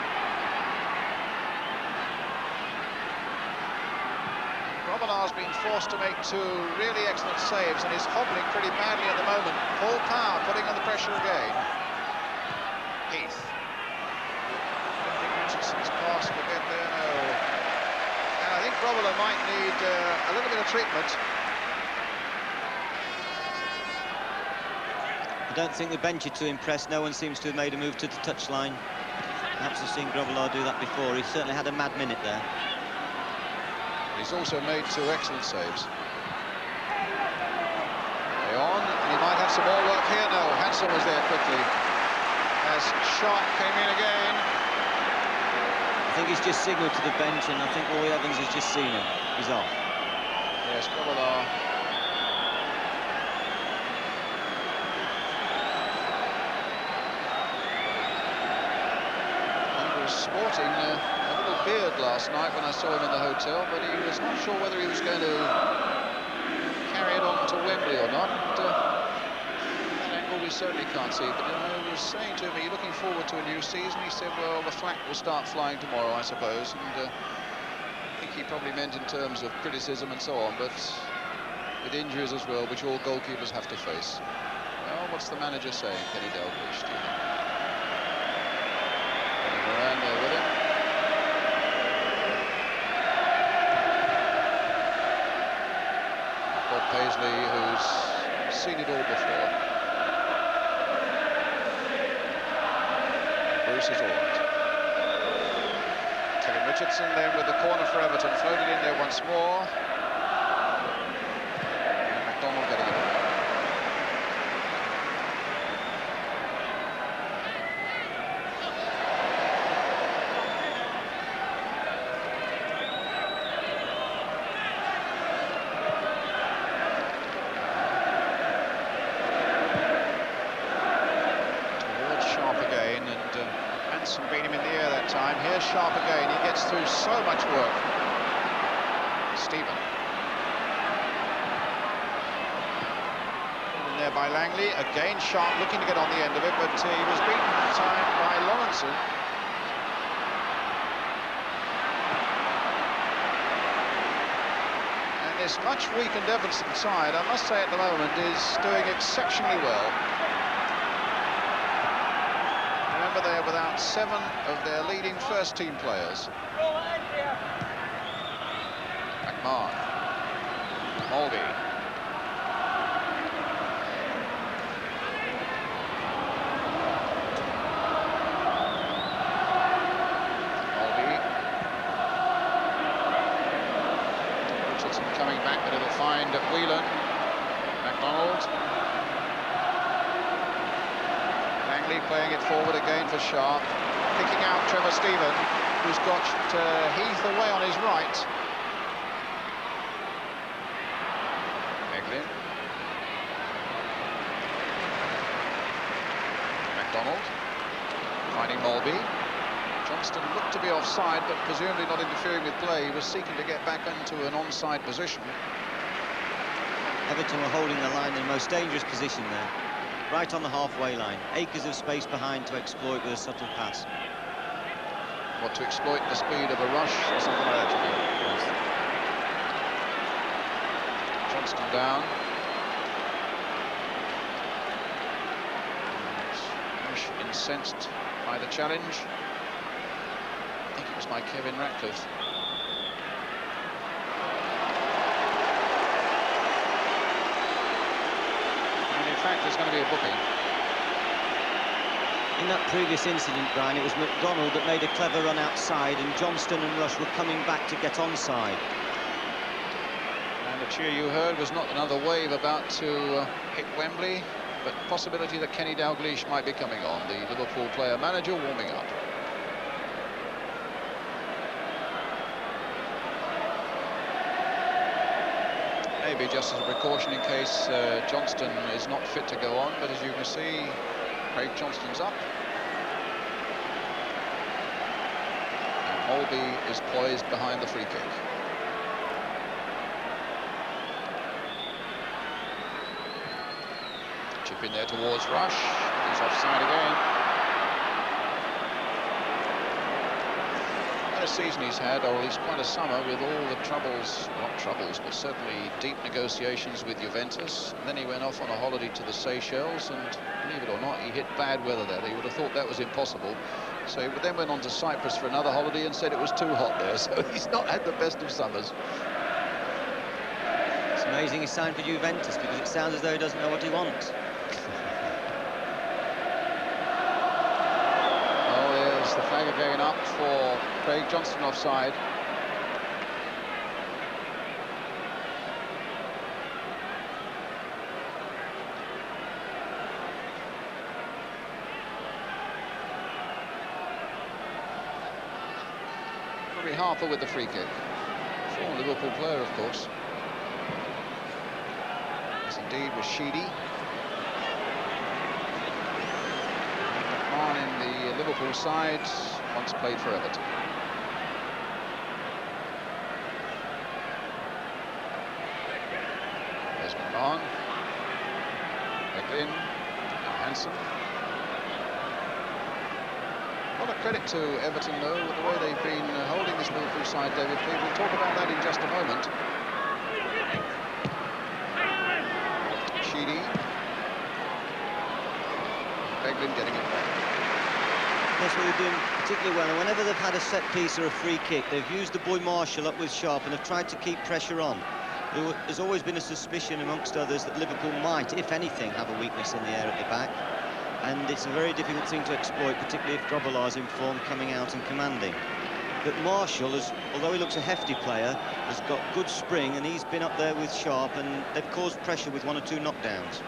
S3: Grobbelaar's been forced to make two really excellent saves and is hobbling pretty badly at the moment. Paul Power putting on the pressure again. Heath. I don't think Richardson's pass will get there, no. And I think Grobbelaar might need a little bit of treatment.
S4: I don't think the bench are too impressed. No one seems to have made a move to the touchline. Perhaps I've seen Grobbelaar do that before. He certainly had a mad minute there.
S3: He's also made two excellent saves. Play on, and he might have some more work here. No, Hansel was there quickly as Sharp came in again.
S4: I think he's just signalled to the bench, and I think Roy Evans has just seen him. He's off.
S3: Yes, Grobbelaar. He was sporting beard last night when I saw him in the hotel, but he was not sure whether he was going to carry it on to Wembley or not. That angle we certainly can't see, but I was saying to him, are you looking forward to a new season? He said, well, the flak will start flying tomorrow, I suppose, and I think he probably meant in terms of criticism and so on, but with injuries as well, which all goalkeepers have to face. Well, what's the manager saying, Kenny Dalglish, do you think? Running around there with him. Paisley, who's seen it all before. Bruce is all right. Kevin Richardson then with the corner for Everton, floated in there once more. And MacDonald getting it. Beat him in the air that time. Here's Sharp again. He gets through so much work. Stephen. In there by Langley. Again, Sharp looking to get on the end of it, but he was beaten that time by Lawrenson. And this much weakened Everton side, I must say at the moment, is doing exceptionally well. They are without 7 of their leading first-team players. McMahon, Mulvey, Richardson coming back, but it'll find Whelan. MacDonald. Playing it forward again for Sharp, picking out Trevor Stephen, who's got Heath away on his right. Eglin. MacDonald finding Mulvey. Johnston looked to be offside, but presumably not interfering with play. He was seeking to get back into an onside position.
S4: Everton were holding the line in the most dangerous position there. Right on the halfway line. Acres of space behind to exploit with a subtle pass.
S3: What, to exploit the speed of a rush or something like that? Johnston down. Rush incensed by the challenge. I think it was by Kevin Ratcliffe. And in fact, there's going to be a booking.
S4: In that previous incident, Brian, it was McDonald that made a clever run outside, and Johnston and Rush were coming back to get onside.
S3: And the cheer you heard was not another wave about to hit Wembley, but possibility that Kenny Dalglish might be coming on, the Liverpool player-manager warming up. Maybe just as a precaution in case Johnston is not fit to go on, but as you can see, Craig Johnston's up. And Holby is poised behind the free kick. Chip in there towards Rush. He's offside again. What a season he's had, or at least quite a summer, with all the troubles, not troubles, but certainly deep negotiations with Juventus. And then he went off on a holiday to the Seychelles, and believe it or not, he hit bad weather there. You would have thought that was impossible. So he then went on to Cyprus for another holiday and said it was too hot there. So he's not had the best of summers.
S4: It's amazing he signed for Juventus, because it sounds as though he doesn't know what he wants.
S3: Oh, there's the flag going up for Craig Johnston offside. Harper with the free kick. Former Liverpool player, of course. Yes, indeed, was Sheedy. McMahon in the Liverpool side, once played for Everton. There's McMahon. Beglin. Now Hansen. A lot of credit to Everton, though, with the way they've been holding this Liverpool side, David. We'll talk about that in just a moment. Sheedy. Beglin getting it back.
S4: That's what they're doing particularly well. And whenever they've had a set piece or a free kick, they've used the boy Marshall up with Sharp and have tried to keep pressure on. There's always been a suspicion amongst others that Liverpool might, if anything, have a weakness in the air at the back. And it's a very difficult thing to exploit, particularly if Grobbelaar's in form, coming out and commanding. But Marshall, although he looks a hefty player, has got good spring, and he's been up there with Sharp, and they've caused pressure with one or two knockdowns.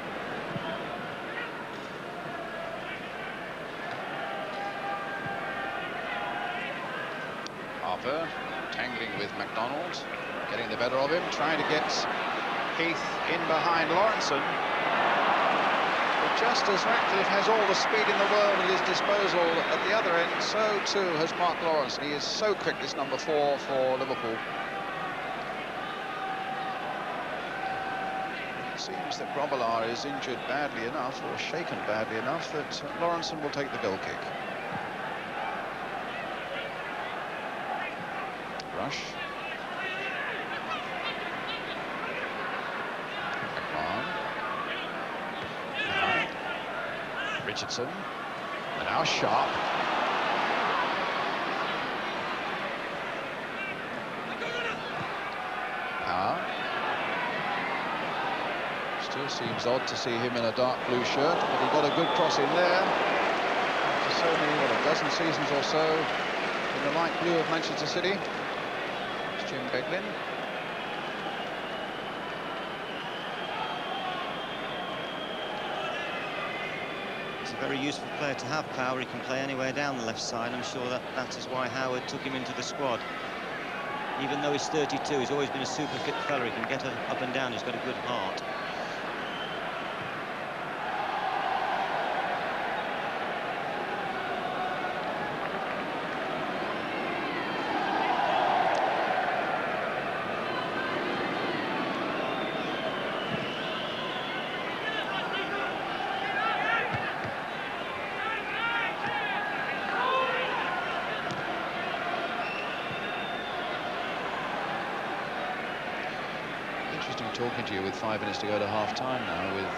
S3: Harper tangling with McDonald, getting the better of him, trying to get Heath in behind Lawrenson. Just as Ratcliffe has all the speed in the world at his disposal at the other end, so too has Mark Lawrence. He is so quick, this number 4 for Liverpool. It seems that Grobbelaar is injured badly enough, or shaken badly enough, that Lawrenson will take the goal kick. Rush. Richardson, and now Sharp. Power. Still seems odd to see him in a dark blue shirt, but he got a good cross in there. After so many, what, a dozen seasons or so in the light blue of Manchester City. It's Jim Beglin.
S4: A very useful player to have, Power. He can play anywhere down the left side. I'm sure that is why Howard took him into the squad. Even though he's 32, he's always been a super fit fella. He can get up and down. He's got a good heart.
S3: Interesting talking to you with 5 minutes to go to half-time now, with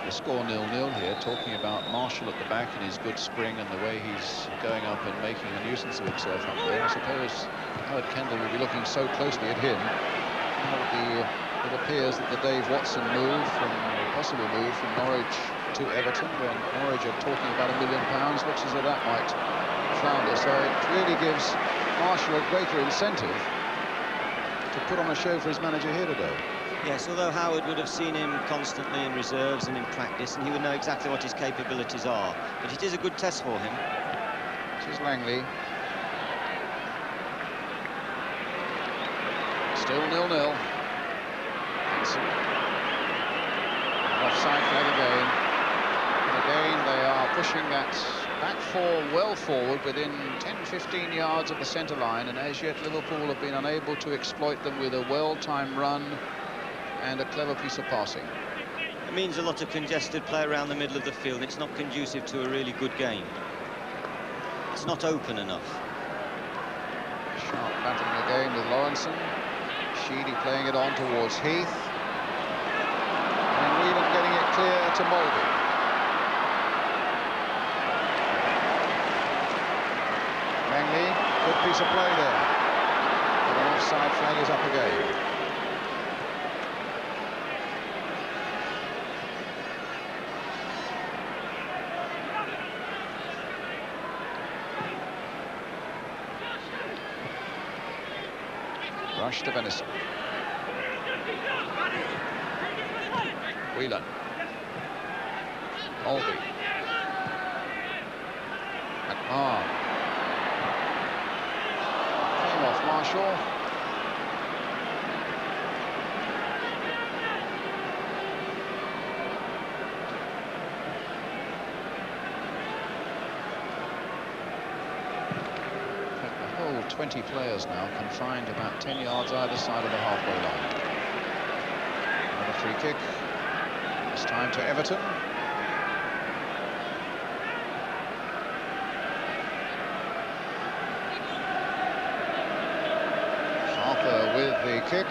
S3: the score 0-0 here, talking about Marshall at the back and his good spring and the way he's going up and making a nuisance of himself up there. I suppose Howard Kendall will be looking so closely at him. It appears that the Dave Watson move, possible move from Norwich to Everton, when Norwich are talking about £1 million, looks as though that might flounder. So it really gives Marshall a greater incentive to put on a show for his manager here today.
S4: Yes, although Howard would have seen him constantly in reserves and in practice, and he would know exactly what his capabilities are. But it is a good test for him.
S3: This is Langley. Still 0-0. Offside flag again. And again, they are pushing that back four well forward within 10-15 yards of the centre line, and as yet Liverpool have been unable to exploit them with a well-timed run and a clever piece of passing.
S4: It means a lot of congested play around the middle of the field. It's not conducive to a really good game. It's not open enough.
S3: Sharp battling again with Lawrenson. Sheedy playing it on towards Heath. And Whelan getting it clear to Mulvey. Langley, good piece of play there. And the offside flag is up again. Rush to Venison. Whelan. Mulvey. McMahon. Came off Marshall. The whole 20 players now confined about 10 yards either side of the halfway line. Another free kick. This time to Everton. Harper with the kick.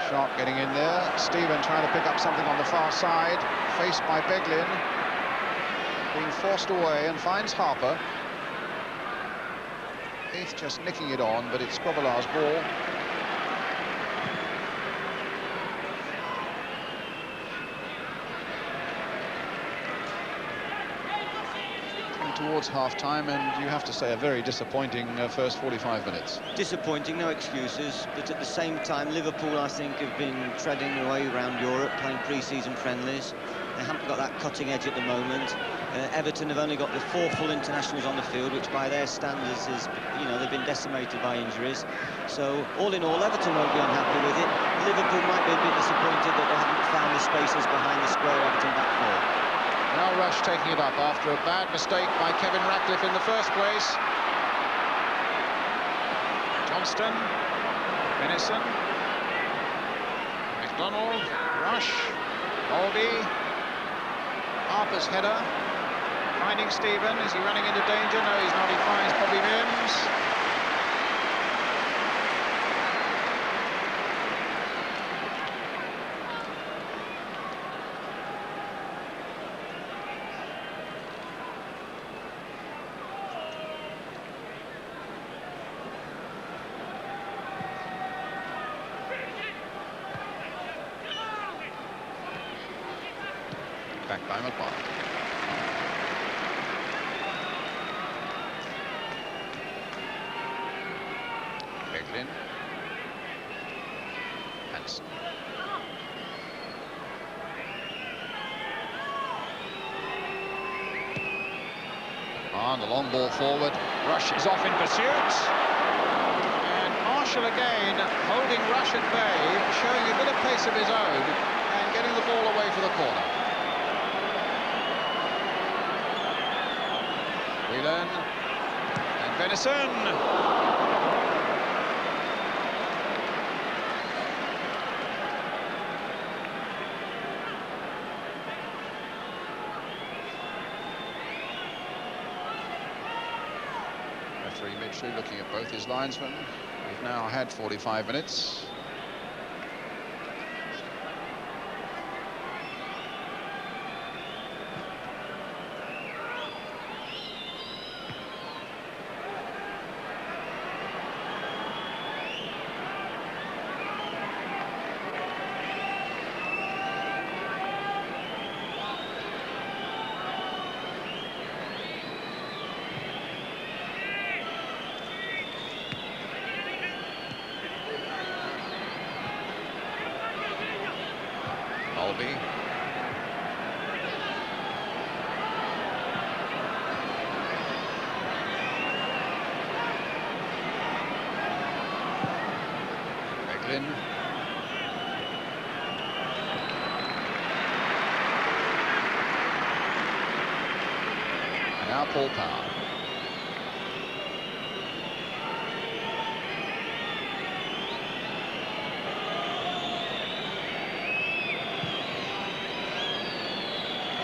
S3: Sharp getting in there. Stephen trying to pick up something on the far side. Faced by Beglin. Being forced away and finds Harper. Heath just nicking it on, but it's Grobbelaar's ball. Towards half-time, and you have to say a very disappointing first 45 minutes.
S4: Disappointing, no excuses, but at the same time Liverpool, I think, have been treading their way around Europe, playing pre-season friendlies. They haven't got that cutting edge at the moment. Everton have only got the 4 full internationals on the field, which by their standards is, you know, they've been decimated by injuries. So all in all, Everton won't be unhappy with it. Liverpool might be a bit disappointed that they haven't found the spaces behind the square Everton back four.
S3: Now Rush taking it up after a bad mistake by Kevin Ratcliffe in the first place. Johnston, Venison, McDonald, Rush, Mulvey, Harper's header, finding Stephen. Is he running into danger? No, he's not. He finds Bobby Mims. Back by McMahon. Beglin. Hansen. And the long ball forward. Rush is off in pursuit. And Marshall again holding Rush at bay, showing a bit of pace of his own and getting the ball away for the corner. Whelan and Venison. Referee Midgley looking at both his linesmen. We've now had 45 minutes. Now Paul Power.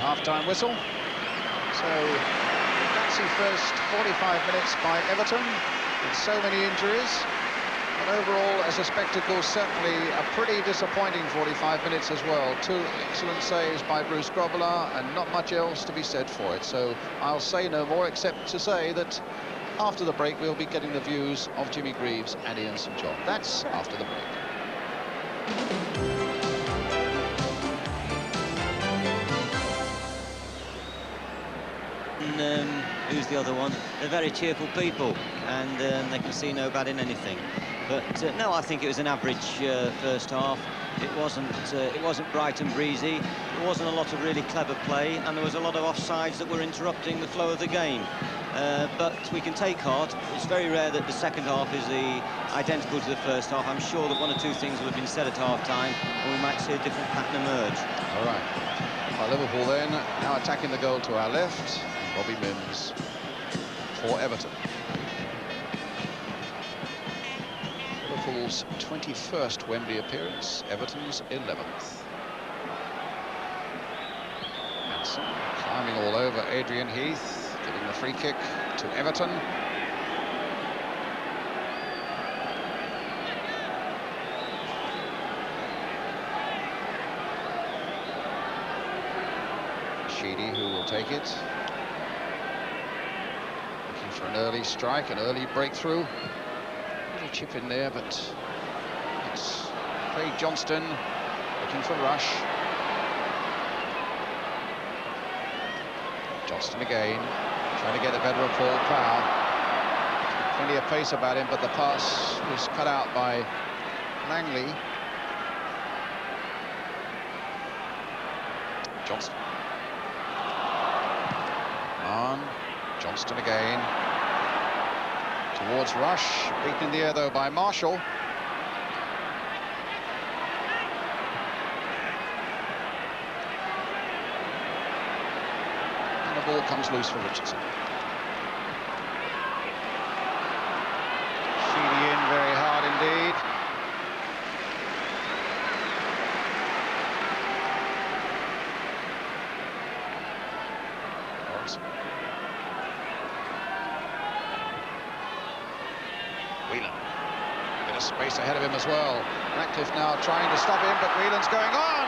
S3: Half-time whistle. So, fancy first 45 minutes by Everton, with so many injuries. But overall, as a spectacle, certainly a pretty disappointing 45 minutes as well. Two excellent saves by Bruce Grobbelaar, and not much else to be said for it. So I'll say no more, except to say that after the break, we'll be getting the views of Jimmy Greaves and Ian St John. That's after the break.
S4: Who's the other one? They're very cheerful people, and they can see no bad in anything. But no, I think it was an average first half. It wasn't bright and breezy. There wasn't a lot of really clever play, and there was a lot of offsides that were interrupting the flow of the game. But we can take heart. It's very rare that the second half is identical to the first half. I'm sure that one or two things will have been said at half-time, and we might see a different pattern emerge.
S3: All right. Liverpool then, now attacking the goal to our left. Bobby Mims for Everton. Liverpool's 21st Wembley appearance, Everton's 11th. Hanson climbing all over Adrian Heath, giving the free kick to Everton. Sheedy, who will take it. Looking for an early strike, an early breakthrough. Little chip in there, but it's Craig Johnston looking for Rush. Johnston again, trying to get the better of Paul Power. Plenty of pace about him, but the pass was cut out by Langley. Johnston. Johnston again. Towards Rush, beaten in the air though by Marshall. And the ball comes loose for Richardson. Sheedy in very hard indeed. Space ahead of him as well. Ratcliffe now trying to stop him, but Whelan's going on.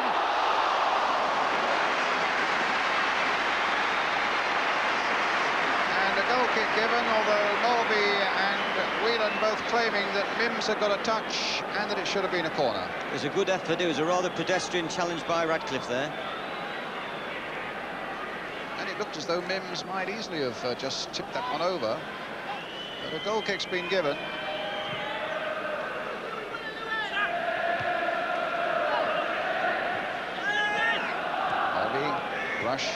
S3: And a goal kick given, although Mulvey and Whelan both claiming that Mims had got a touch and that it should have been a corner.
S4: It was a good effort. It was a rather pedestrian challenge by Ratcliffe there.
S3: And it looked as though Mims might easily have just tipped that one over. But a goal kick's been given. Rush,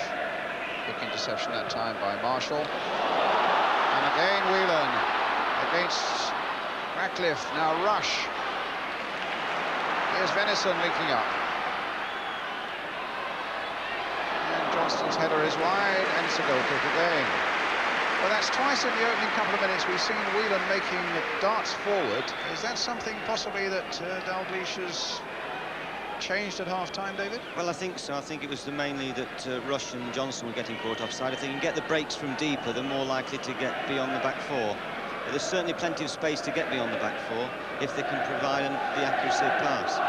S3: quick interception that time by Marshall. And again Whelan against Ratcliffe. Now Rush. Here's Venison linking up. And Johnston's header is wide, and it's a goal kick again. Well, that's twice in the opening couple of minutes we've seen Whelan making darts forward. Is that something possibly that Dalglish has changed at half-time, David?
S4: Well, I think so. I think it was mainly that Rush and Johnson were getting caught offside. If they can get the breaks from deeper, they're more likely to get beyond the back four. But there's certainly plenty of space to get beyond the back four if they can provide the accuracy of pass.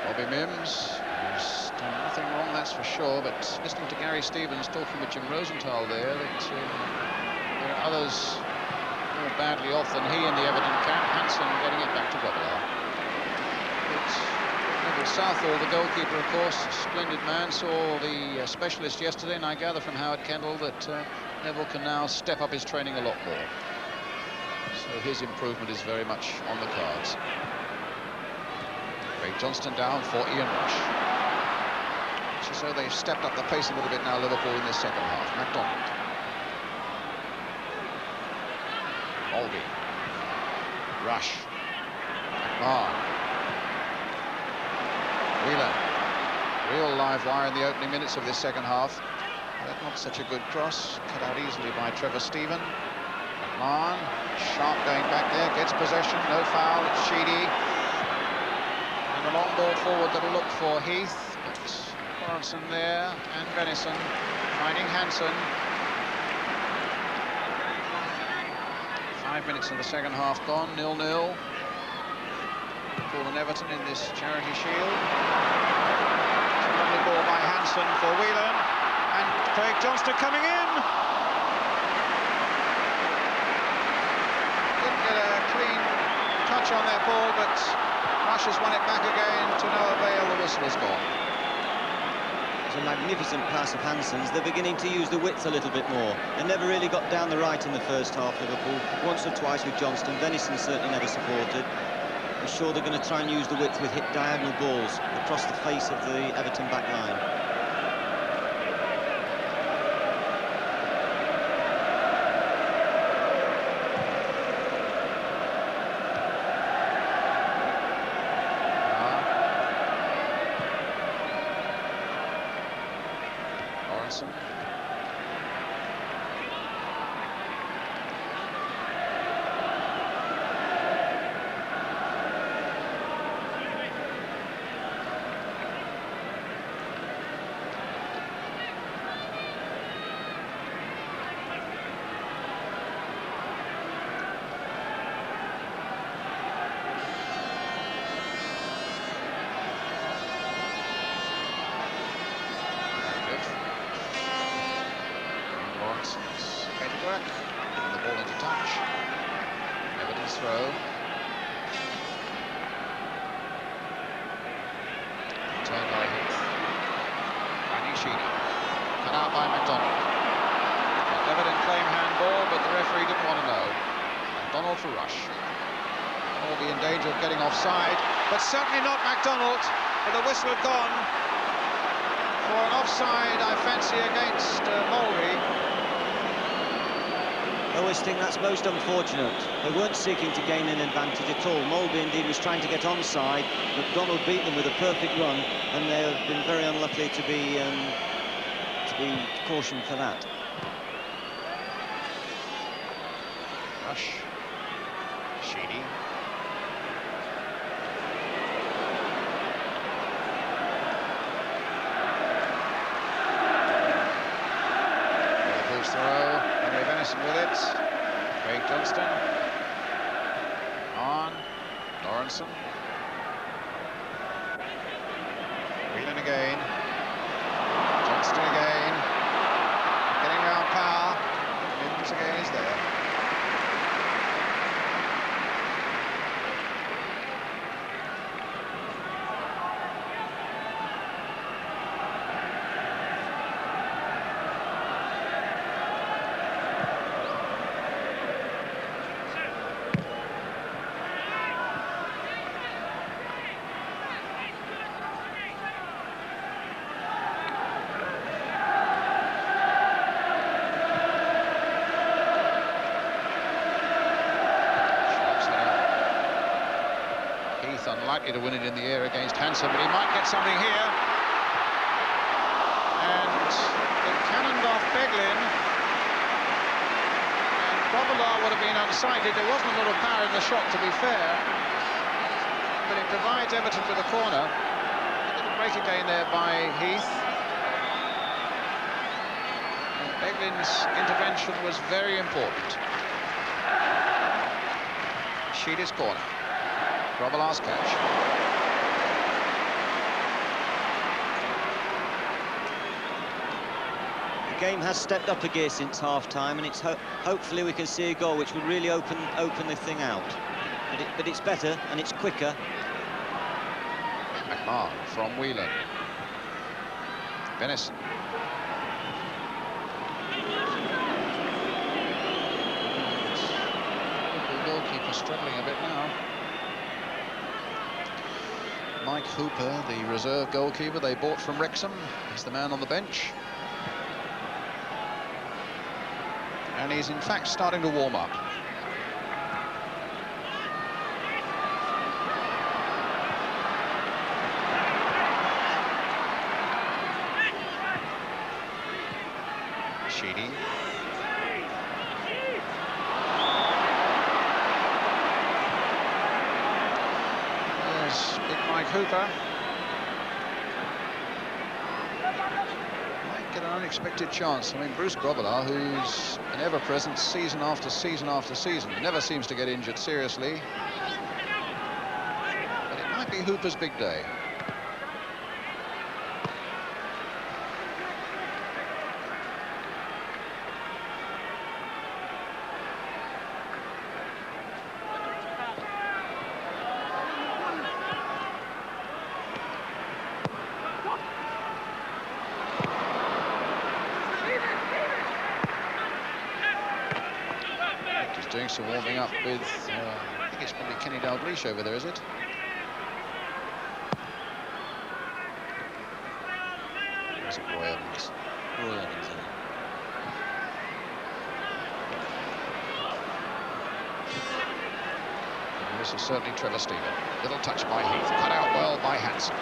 S3: Bobby Mims, who's done nothing wrong, that's for sure, but listening to Gary Stevens talking with Jim Rosenthal there, that there are others more badly off than he in the Everton camp. Hansen getting it back to Grobbelaar. Neville Southall, the goalkeeper, of course, splendid man, saw the specialist yesterday, and I gather from Howard Kendall that Neville can now step up his training a lot more. So his improvement is very much on the cards. Craig Johnston down for Ian Rush. So they've stepped up the pace a little bit now, Liverpool, in this second half. MacDonald. Mulvey. Rush. McMahon. Whelan. Real live wire in the opening minutes of this second half. That's not such a good cross. Cut out easily by Trevor Stephen. McMahon. Sharp going back there. Gets possession. No foul. It's Sheedy. And the long ball forward that'll look for Heath. But Lawrenson there. And Venison. Finding Hansen. 5 minutes of the second half gone, 0-0. Liverpool and Everton in this Charity Shield. It's a lovely ball by Hansen for Whelan, and Craig Johnston coming in. Didn't get a clean touch on that ball, but Rush has won it back again to no avail. The whistle is gone.
S4: A magnificent pass of Hansen's. They're beginning to use the width a little bit more. They never really got down the right in the first half, Liverpool. Once or twice with Johnston. Venison certainly never supported. I'm sure they're going to try and use the width with hit diagonal balls across the face of the Everton back line.
S3: Giving the ball into touch. Everton's throw. Turned by Heath. Finding Sheedy. Cut out by MacDonald. Everton claim handball, but the referee didn't want to know. MacDonald for Rush. Will be in danger of getting offside, but certainly not MacDonald. But the whistle had gone for an offside, I fancy, against Mulvey.
S4: I always think that's most unfortunate. They weren't seeking to gain an advantage at all. Mulvey indeed was trying to get onside. MacDonald beat them with a perfect run, and they have been very unlucky to be cautioned for that.
S3: Rush. Sheedy. Liverpool's throw. Henry Venison with it. Craig Johnston. On. Lawrenson. Whelan again. Johnston again. Getting round Power. Mims again is there. Unlikely to win it in the air against Hansen, but he might get something here. And it cannoned off Beglin. And Grobbelaar would have been unsighted. There wasn't a lot of power in the shot, to be fair. But it provides Everton with a corner. A little break again there by Heath. Beglin's intervention was very important. Sheedy's corner. Grobbelaar's catch.
S4: The game has stepped up a gear since half-time, and it's hopefully we can see a goal which would really open the thing out. But it's better and it's quicker.
S3: McMahon from Whelan. Venison. The goalkeeper struggling a bit now. Mike Hooper, the reserve goalkeeper they bought from Wrexham, is the man on the bench. And he's in fact starting to warm up. Sheedy. There's big Mike Hooper. Might get an unexpected chance. I mean, Bruce Grobbelaar, who's an ever-present season after season after season, never seems to get injured seriously. But it might be Hooper's big day. Doing some warming up with, I think it's probably Kenny Dalglish over there, is it? Is it Roy Evans?
S4: Roy Evans,
S3: And this is certainly Trevor Stephen. Little touch by Heath, cut out well by Hansen.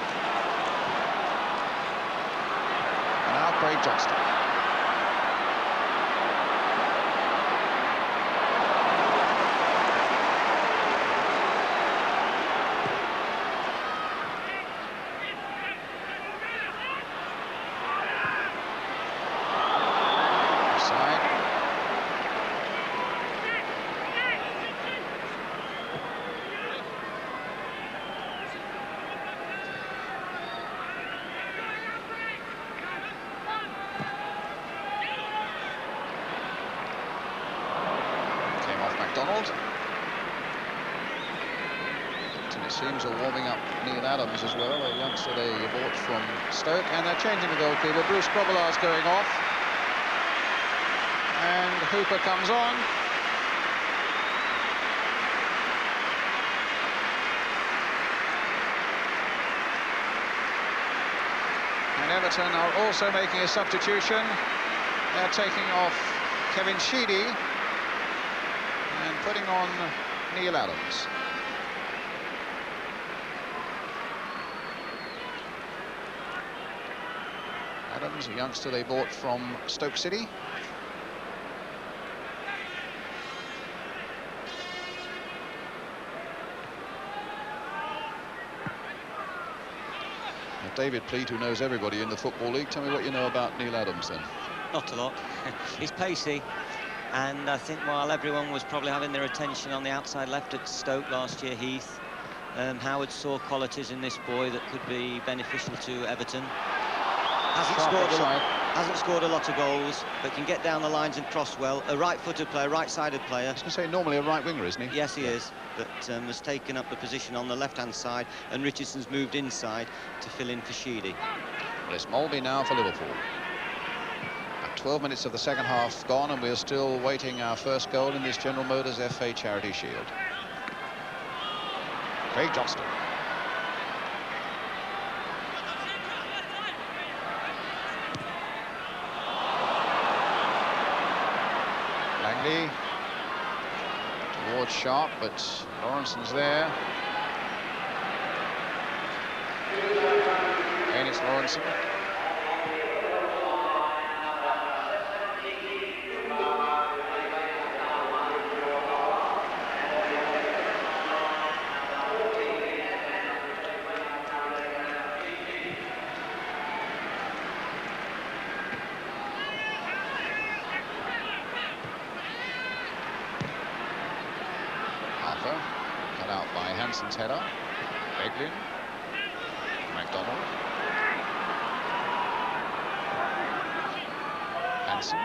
S3: And now Craig Johnston. And it seems are warming up Neil Adams as well, a youngster they bought from Stoke, and they're changing the goalkeeper. Bruce Grobbelaar's going off, and Hooper comes on. And Everton are also making a substitution. They're taking off Kevin Sheedy and putting on Neil Adams. Adams, a youngster they bought from Stoke City. Now, David Pleat, who knows everybody in the Football League, tell me what you know about Neil Adams then.
S4: Not a lot. He's pacey, and I think while everyone was probably having their attention on the outside left at Stoke last year, Heath, Howard saw qualities in this boy that could be beneficial to Everton. Hasn't scored a lot of goals, but can get down the lines and cross well. A right-footed player, right-sided player.
S3: I was going to say, normally a right winger, isn't he?
S4: Yes, he is, but has taken up the position on the left-hand side, and Richardson's moved inside to fill in for Sheedy.
S3: Well, it's Molby now for Liverpool. 12 minutes of the second half gone, and we're still waiting our first goal in this General Motors FA Charity Shield. Craig Johnston. Langley towards Sharp, but Lawrenson's there. Again, it's Lawrenson. Hanson's header. Beglin. MacDonald. Hanson.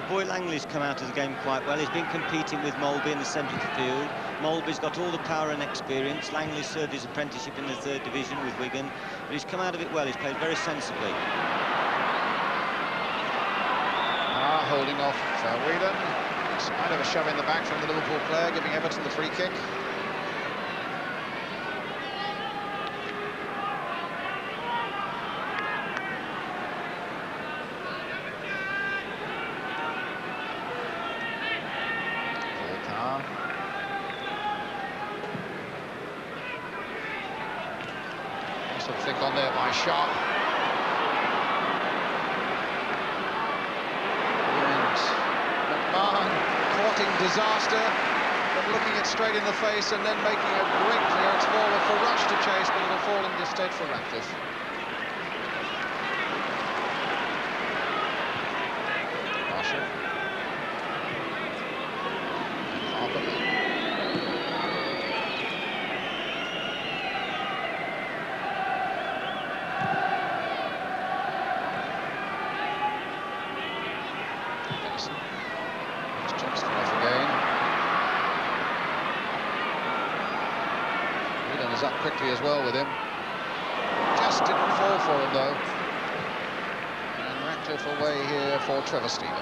S4: Boy Langley's come out of the game quite well. He's been competing with Molby in the centre of the field. Molby's got all the power and experience. Langley served his apprenticeship in the 3rd division with Wigan, but he's come out of it well. He's played very sensibly.
S3: Holding off Whelan. It's kind of a shove in the back from the Liverpool player, giving Everton the free kick. Sort of thick on there by Sharp. Courting disaster, but looking it straight in the face and then making a great clearance forward for Rush to chase, but it'll fall in the estate for Ratcliffe. Marshall. Harper. Benson. Johnston off again. Whelan is up quickly as well with him. Just didn't fall for him though. And Ratcliffe away here for Trevor Stephen.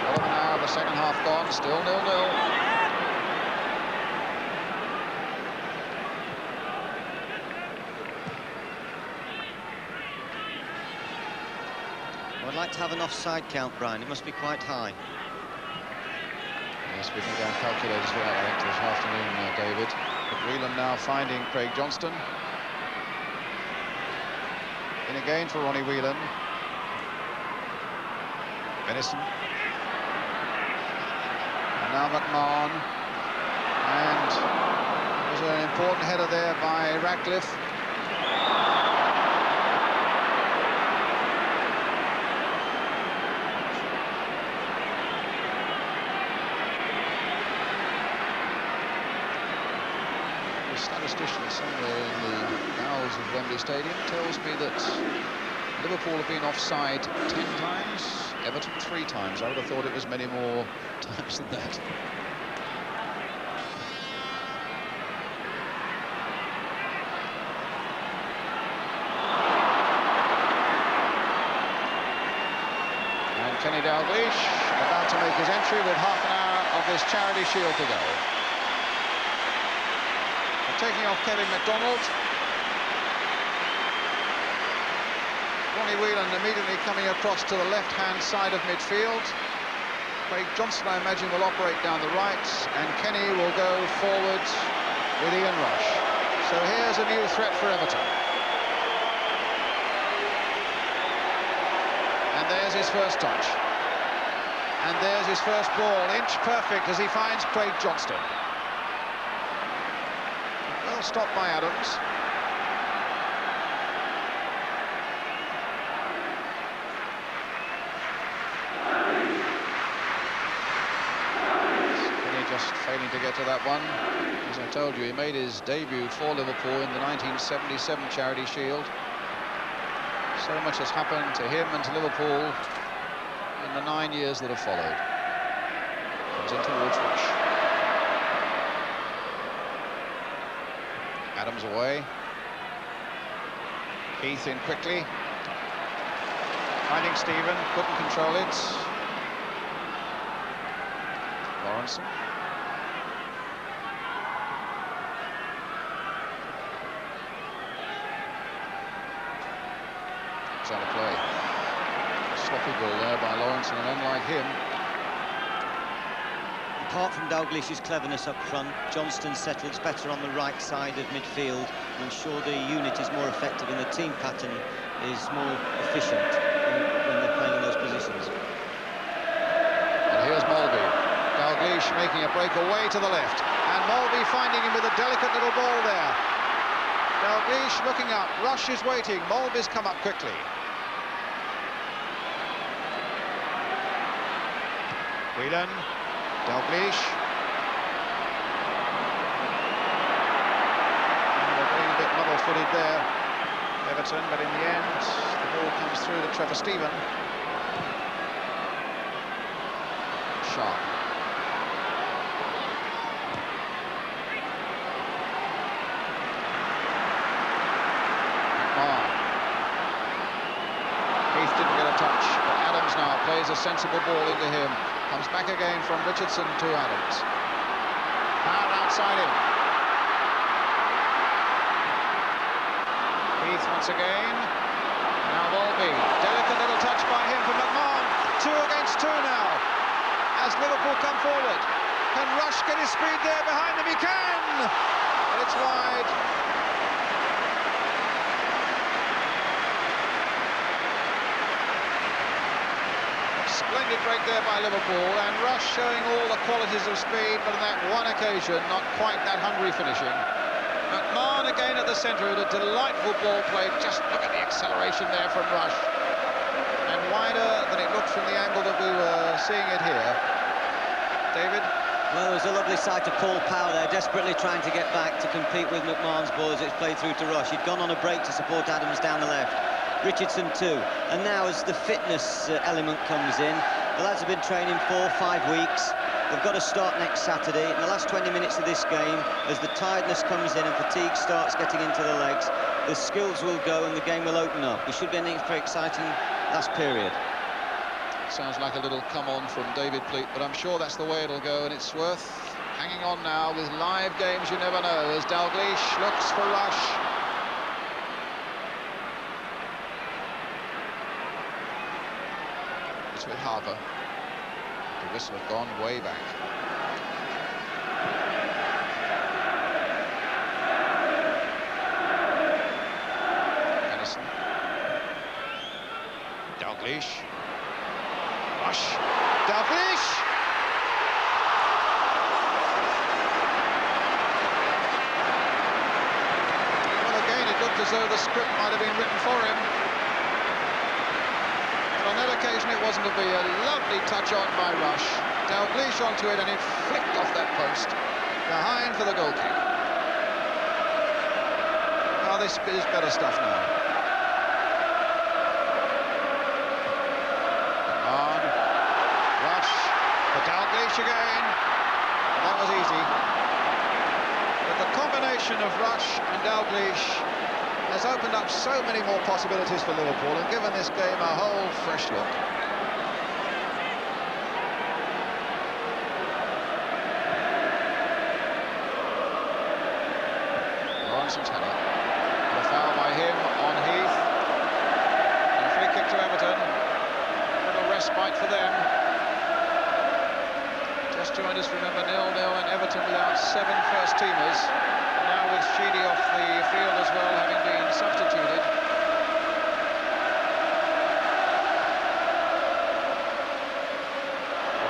S3: Well, an hour of the second half gone, still 0-0.
S4: I'd like to have an offside count, Brian. It must be quite high.
S3: Yes, we can go and calculate as well, I think, this afternoon, David. But Whelan now finding Craig Johnston. In again for Ronnie Whelan. Venison. And now McMahon. And there's an important header there by Ratcliffe. Statistician somewhere in the bowels of Wembley Stadium tells me that Liverpool have been offside 10 times, Everton 3 times. I would have thought it was many more times than that. And Kenny Dalglish about to make his entry with half an hour of this Charity Shield to go. Taking off Kevin MacDonald. Ronnie Whelan immediately coming across to the left-hand side of midfield. Craig Johnston, I imagine, will operate down the right, and Kenny will go forward with Ian Rush. So here's a new threat for Everton. And there's his first touch. And there's his first ball, inch perfect as he finds Craig Johnston. Stopped by Adams. Kenny just failing to get to that one. As I told you, he made his debut for Liverpool in the 1977 Charity Shield. So much has happened to him and to Liverpool in the 9 years that have followed. Comes in towards Rush. Adams away. Keith in quickly. Finding Stephen, couldn't control it. Lawrenson. It's out of play. Sloppy ball there by Lawrenson, and unlike him,
S4: apart from Dalglish's cleverness up front, Johnston settles better on the right side of midfield to ensure the unit is more effective and the team pattern is more efficient when they're playing in those positions.
S3: And here's Molby. Dalglish making a break away to the left. And Mulvey finding him with a delicate little ball there. Dalglish looking up. Rush is waiting. Mulvey's come up quickly. Whelan. Dalglish. They're getting a bit muddle-footed there, Everton, but in the end, the ball comes through to Trevor Stephen. Sharp. Heath didn't get a touch, but Adams now plays a sensible ball into him. Comes back again from Richardson to Adams. Power outside him. Heath once again. Now Volby. Delicate little touch by him from McMahon. 2 against 2 now. As Liverpool come forward. Can Rush get his speed there behind them? He can! But it's wide. Splendid break there by Liverpool, and Rush showing all the qualities of speed, but on that one occasion, not quite that hungry finishing. McMahon again at the centre, a delightful ball played. Just look at the acceleration there from Rush. And wider than it looked from the angle that we were seeing it here. David?
S4: Well, there was a lovely sight of Paul Power there, desperately trying to get back to compete with McMahon's ball as it's played through to Rush. He'd gone on a break to support Adams down the left. Richardson too. And now as the fitness element comes in, the lads have been training 4 or 5 weeks. They've got to start next Saturday. In the last 20 minutes of this game, as the tiredness comes in and fatigue starts getting into the legs, the skills will go and the game will open up. It should be an very exciting last period.
S3: Sounds like a little come-on from David Pleat, but I'm sure that's the way it'll go, and it's worth hanging on now. With live games, you never know, as Dalglish looks for Rush. It's with Harper. The whistle had gone way back. Henderson. Dalglish. Rush. Dalglish! Well, again, it looked as though the script might have been written for him. But on that occasion, it wasn't to be. A lovely touch on by Rush. Dalglish onto it, and it flicked off that post. Behind for the goal kick. Now, this is better stuff now. Dalglish again. That was easy. But the combination of Rush and Dalglish has opened up so many more possibilities for Liverpool and given this game a whole fresh look. Lawrenson's header. And a foul by him on Heath. And a free kick to Everton. A little respite for them. Just joined us, remember, 0-0, and Everton without 7 first-teamers. Now with Sheedy off the field as well, having been substituted.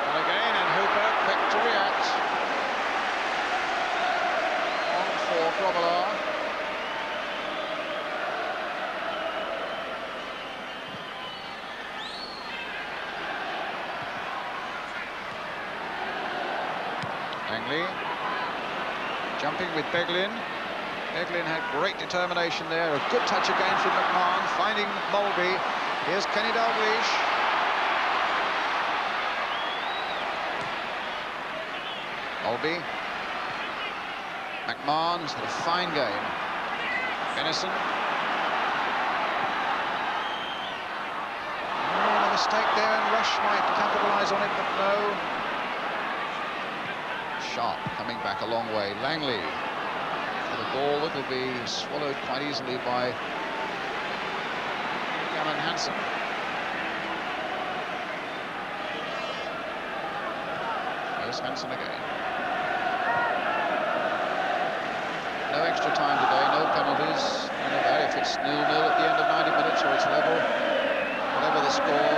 S3: And again, and Hooper quick to react. On for Grobbelaar. Langley jumping with Beglin. Beglin had great determination there. A good touch again from McMahon, finding Mulvey. Here's Kenny Dalglish. Mulvey. McMahon's had a fine game. Benison. Oh, a mistake there, and Rush might capitalise on it, but no. Sharp coming back a long way. Langley for the ball that will be swallowed quite easily by Cameron Hansen. Here's Hansen again. No extra time today, no penalties, none of that. If it's 0-0 at the end of 90 minutes or it's level, whatever the score,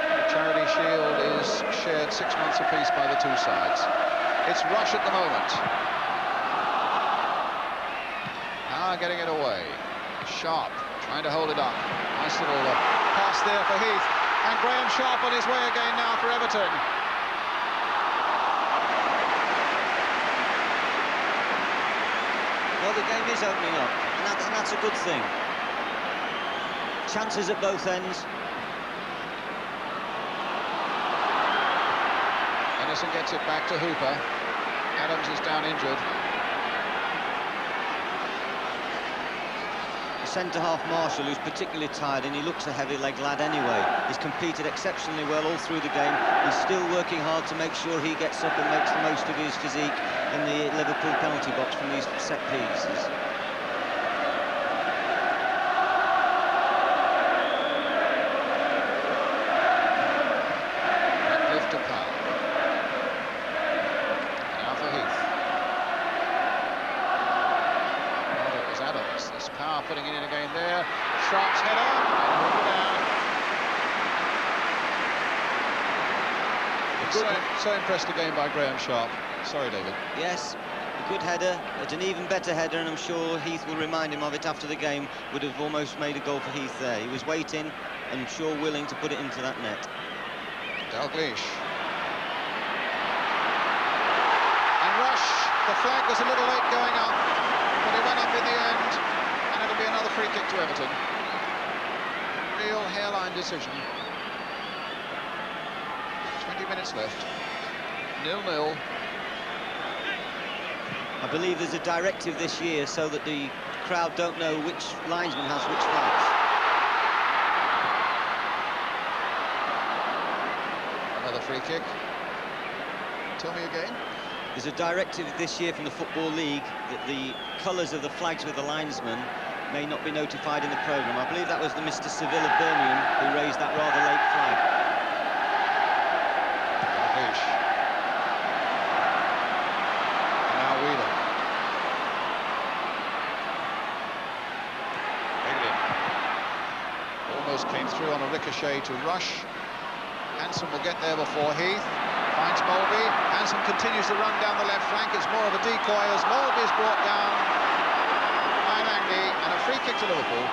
S3: the Charity Shield is shared 6 months apiece by the two sides. It's Rush at the moment. getting it away. Sharp trying to hold it up. Nice little pass there for Heath. And Graham Sharp on his way again now for Everton.
S4: Well, the game is opening up, and that's a good thing. Chances at both ends.
S3: Anderson gets it back to Hooper. Adams is down injured.
S4: The centre-half Marshall, who's particularly tired, and he looks a heavy-leg lad anyway. He's competed exceptionally well all through the game. He's still working hard to make sure he gets up and makes the most of his physique in the Liverpool penalty box from these set pieces.
S3: Putting it in again there. Sharp's header. And down. So impressed again by Graham Sharp. Sorry, David.
S4: Yes, a good header, but an even better header, and I'm sure Heath will remind him of it after the game. Would have almost made a goal for Heath there. He was waiting and sure willing to put it into that net.
S3: Dalglish. And Rush, the flag was a little late going up, but it went up in the end. It'll be another free kick to Everton. Real hairline decision. 20 minutes left. 0-0.
S4: I believe there's a directive this year so that the crowd don't know which linesman has which flags.
S3: Another free kick. Tell me again.
S4: There's a directive this year from the Football League that the colours of the flags with the linesman may not be notified in the programme. I believe that was the Mr. Seville of Birmingham who raised that rather late flag.
S3: Now Wheeler. Almost came through on a ricochet to Rush. Hansen will get there before Heath. Finds Molby. Hansen continues to run down the left flank. It's more of a decoy as Molby's brought down. And a free kick to Liverpool.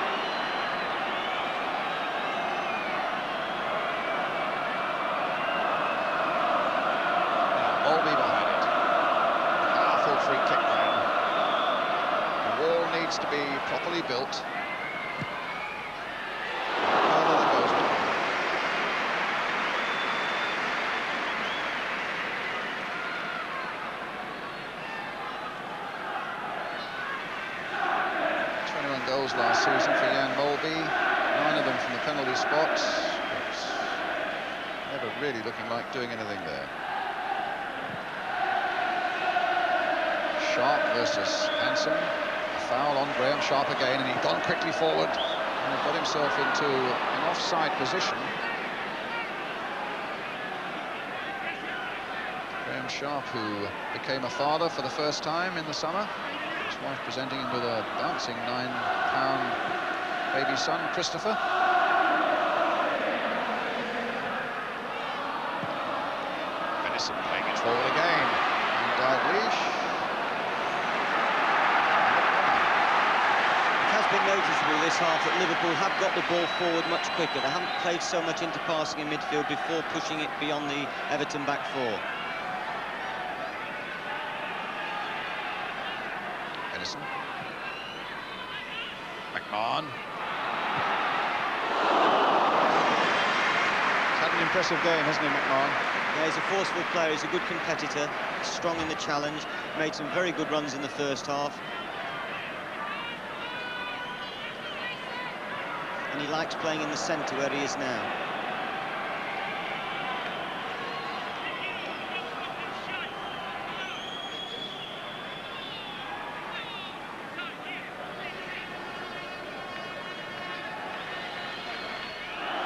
S3: Now, Molby behind it. Powerful free kick now. The wall needs to be properly built. Further that goes with it. Goals last season for Jan Molby, 9 of them from the penalty spots. It's never really looking like doing anything there. Sharp versus Hansen. A foul on Graham Sharp again, and he'd gone quickly forward and got himself into an offside position. Graham Sharp, who became a father for the first time in the summer. His wife presenting him with a bouncing 9-pound baby son, Christopher. Venison playing it forward again. And Dalglish.
S4: It has been noticeable this half that Liverpool have got the ball forward much quicker. They haven't played so much into passing in midfield before pushing it beyond the Everton back four.
S3: Edison. McMahon. He's had an impressive game, hasn't he, McMahon?
S4: Yeah, he's a forceful player, he's a good competitor, strong in the challenge, made some very good runs in the first half. And he likes playing in the centre where he is now.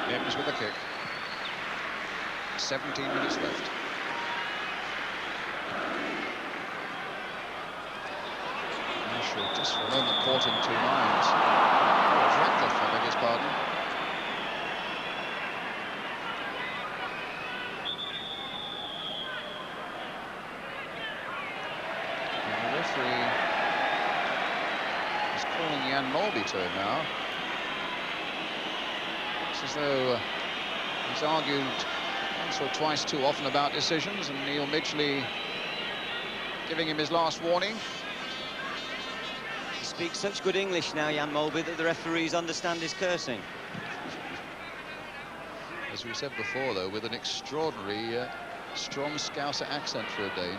S3: Mims with the kick. 17 minutes left. Marshall just for a moment caught in two minds. Oh, it's Ratcliffe, I beg his pardon. And the referee is calling Jan Molby to him now. It's as though he's argued once or twice too often about decisions, and Neil Midgley giving him his last warning.
S4: He speaks such good English now, Jan Molby, that the referees understand his cursing.
S3: As we said before, though, with an extraordinary strong Scouser accent for a Dane.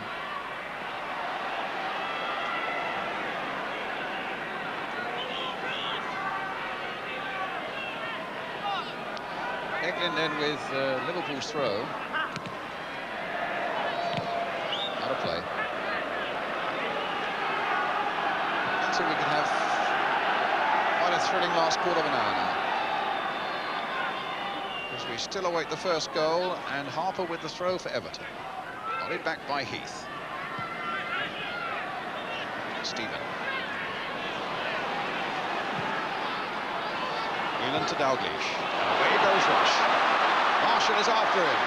S3: Eglin then with Liverpool's throw. Out of play. So we could have quite a thrilling last quarter of an hour now. As we still await the first goal, and Harper with the throw for Everton. Volleyed back by Heath. Stephen. Whelan to Dalglish. And away goes Rush. Marshall is after him.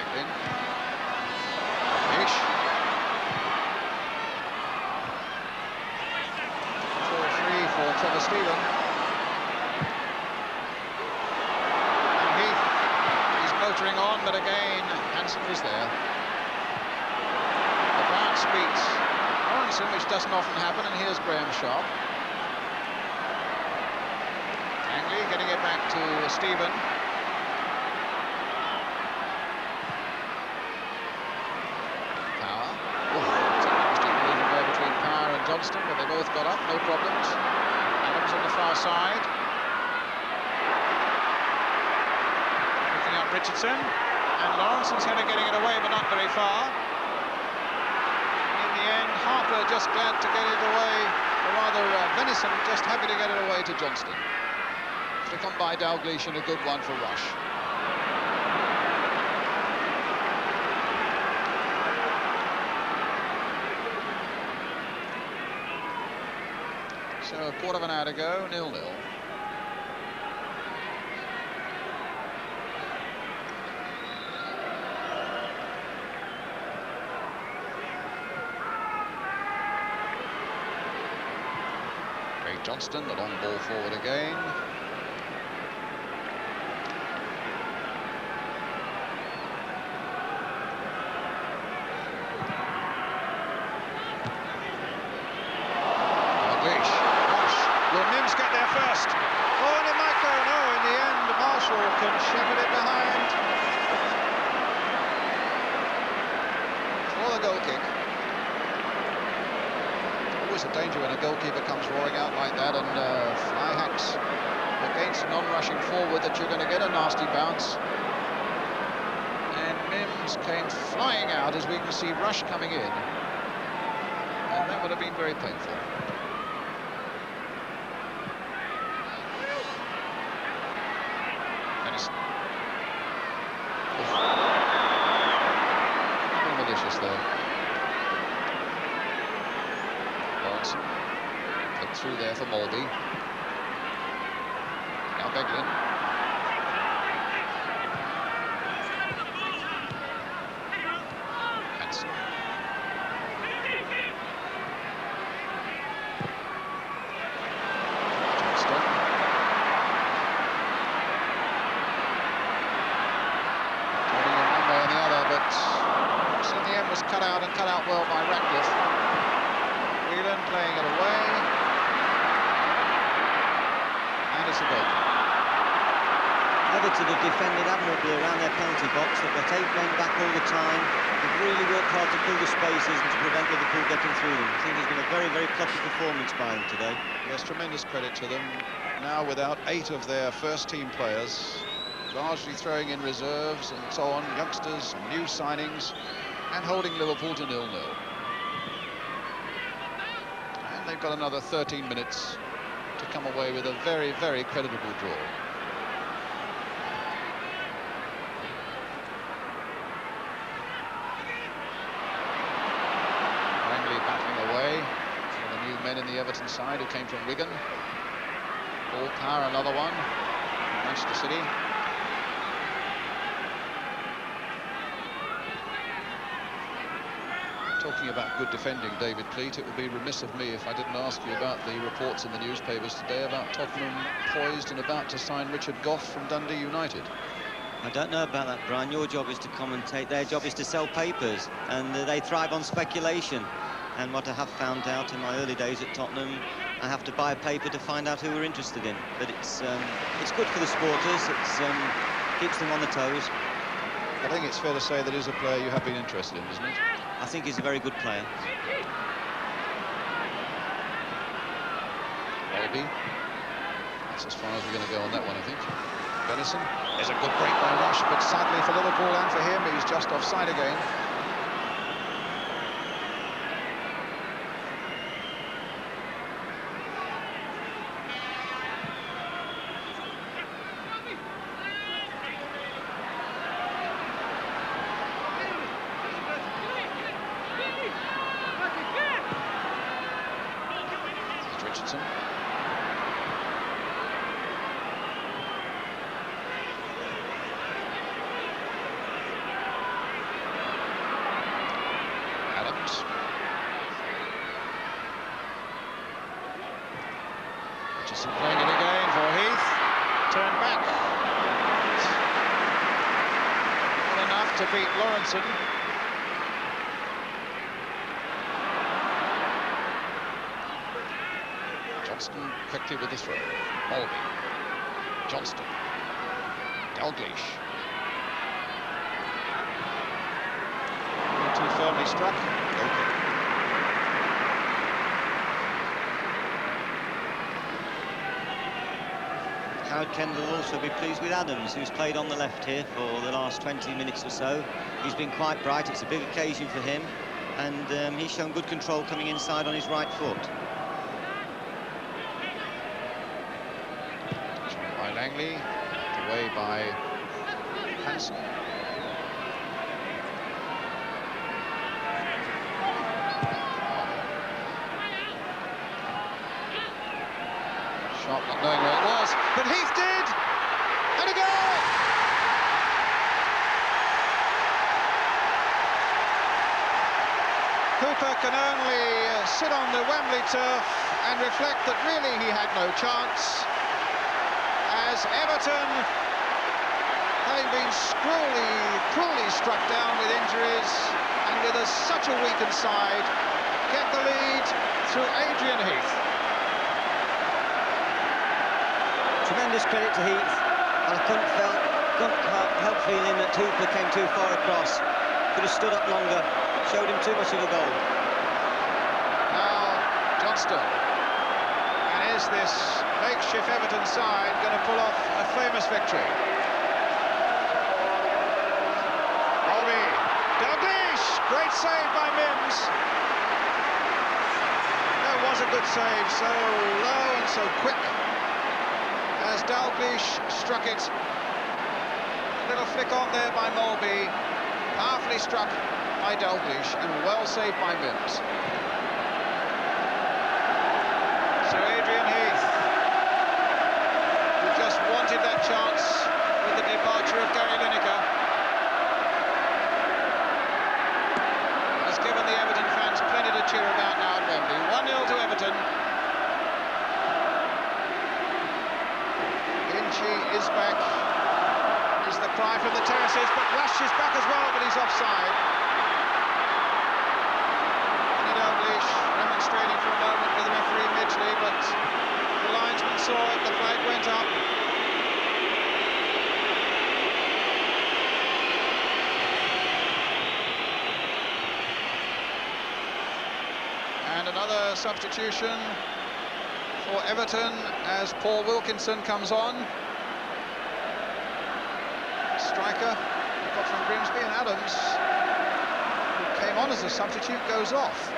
S3: Eglin. Dalglish. 4-3 for Trevor Stephen. And Heath is motoring on, but again, Hansen was there. The bounce beats Lawrenson, which doesn't often happen, and here's Graham Sharp. Langley getting it back to Stephen. Power. It's an interesting collision there between Power and Johnston, but they both got up, no problems. Adams on the far side. Picking up Richardson, and Lawrenson's header getting it away, but not very far. Harper just glad to get it away, or rather Venison just happy to get it away to Johnston. Flick on by Dalglish, and a good one for Rush. So a quarter of an hour to go, 0-0. Johnston, the long ball forward again. Dalglish, Rush. Will Mims get there first? Oh, and it might go. No, in the end, Marshall can shepherd it behind for the goal kick. Always a danger when a goalkeeper comes roaring out like that, and fly hacks against non-rushing forward, that you're going to get a nasty bounce. And Mims came flying out, as we can see Rush coming in, and that would have been very painful. Venison. Nothing malicious there. Put through there for Molby. Now Eglin. Hansen. Johnston. Turning him one way or the other, but in the end was cut out, and cut out well by Ratcliffe. Whelan playing it away, and it's a goal.
S4: Everton have defended admirably around their penalty box. They've got 8 men back all the time. They've really worked hard to fill the spaces and to prevent Liverpool getting through them. I think it's been a very, very plucky performance by them today.
S3: Yes, tremendous credit to them. Now without 8 of their first-team players, largely throwing in reserves and so on, youngsters, new signings, and holding Liverpool to 0-0. They've got another 13 minutes to come away with a very, very creditable draw. Langley battling away. Some of the new men in the Everton side who came from Wigan. Ball Power, another one. Manchester City. Talking about good defending, David Pleat, it would be remiss of me if I didn't ask you about the reports in the newspapers today about Tottenham poised and about to sign Richard Gough from Dundee United.
S4: I don't know about that, Brian. Your job is to commentate. Their job is to sell papers, and they thrive on speculation. And what I have found out in my early days at Tottenham, I have to buy a paper to find out who we're interested in. But it's good for the supporters. It keeps them on the toes.
S3: I think it's fair to say that is a player you have been interested in, isn't it?
S4: I think he's a very good player.
S3: Maybe. That's as far as we're going to go on that one, I think. Benison. There's a good break by Rush, but sadly for Liverpool and for him, he's just offside again. Richardson. Adams. Richardson playing it again for Heath. Turned back. Not enough to beat Lawrenson. Johnston quickly with the throw. Mulvey. Johnston. Dalglish. Too firmly struck. Okay.
S4: Howard Kendall will also be pleased with Adams, who's played on the left here for the last 20 minutes or so. He's been quite bright. It's a big occasion for him, and he's shown good control coming inside on his right foot.
S3: By Langley, away by Hansen. Sharp not knowing where it was, but Heath did, and a goal! Cooper can only sit on the Wembley turf and reflect that really he had no chance, as Everton, having been cruelly struck down with injuries and with such a weakened side, get the lead through Adrian Heath.
S4: Tremendous credit to Heath, and I couldn't help feeling that Hooper came too far across. Could have stood up longer, showed him too much of a goal.
S3: Now Johnston, and is this makeshift Everton side going to pull off a famous victory? Mulvey, Dalglish, great save by Mims. That was a good save, so low and so quick as Dalglish struck it. A little flick on there by Mulvey, powerfully struck by Dalglish and well saved by Mims. So Adrian Heath, who just wanted that chance with the departure of Gary Lineker, has given the Everton fans plenty to cheer about now at Wembley. 1-0 to Everton. Is back, is the cry from the terraces, but Rush is back as well, but he's offside. Dalglish remonstrating for a moment with the referee Midgley, but the linesman saw it, the flag went up. And another substitution for Everton as Paul Wilkinson comes on. Striker got from Grimsby, and Adams, who came on as a substitute, goes off.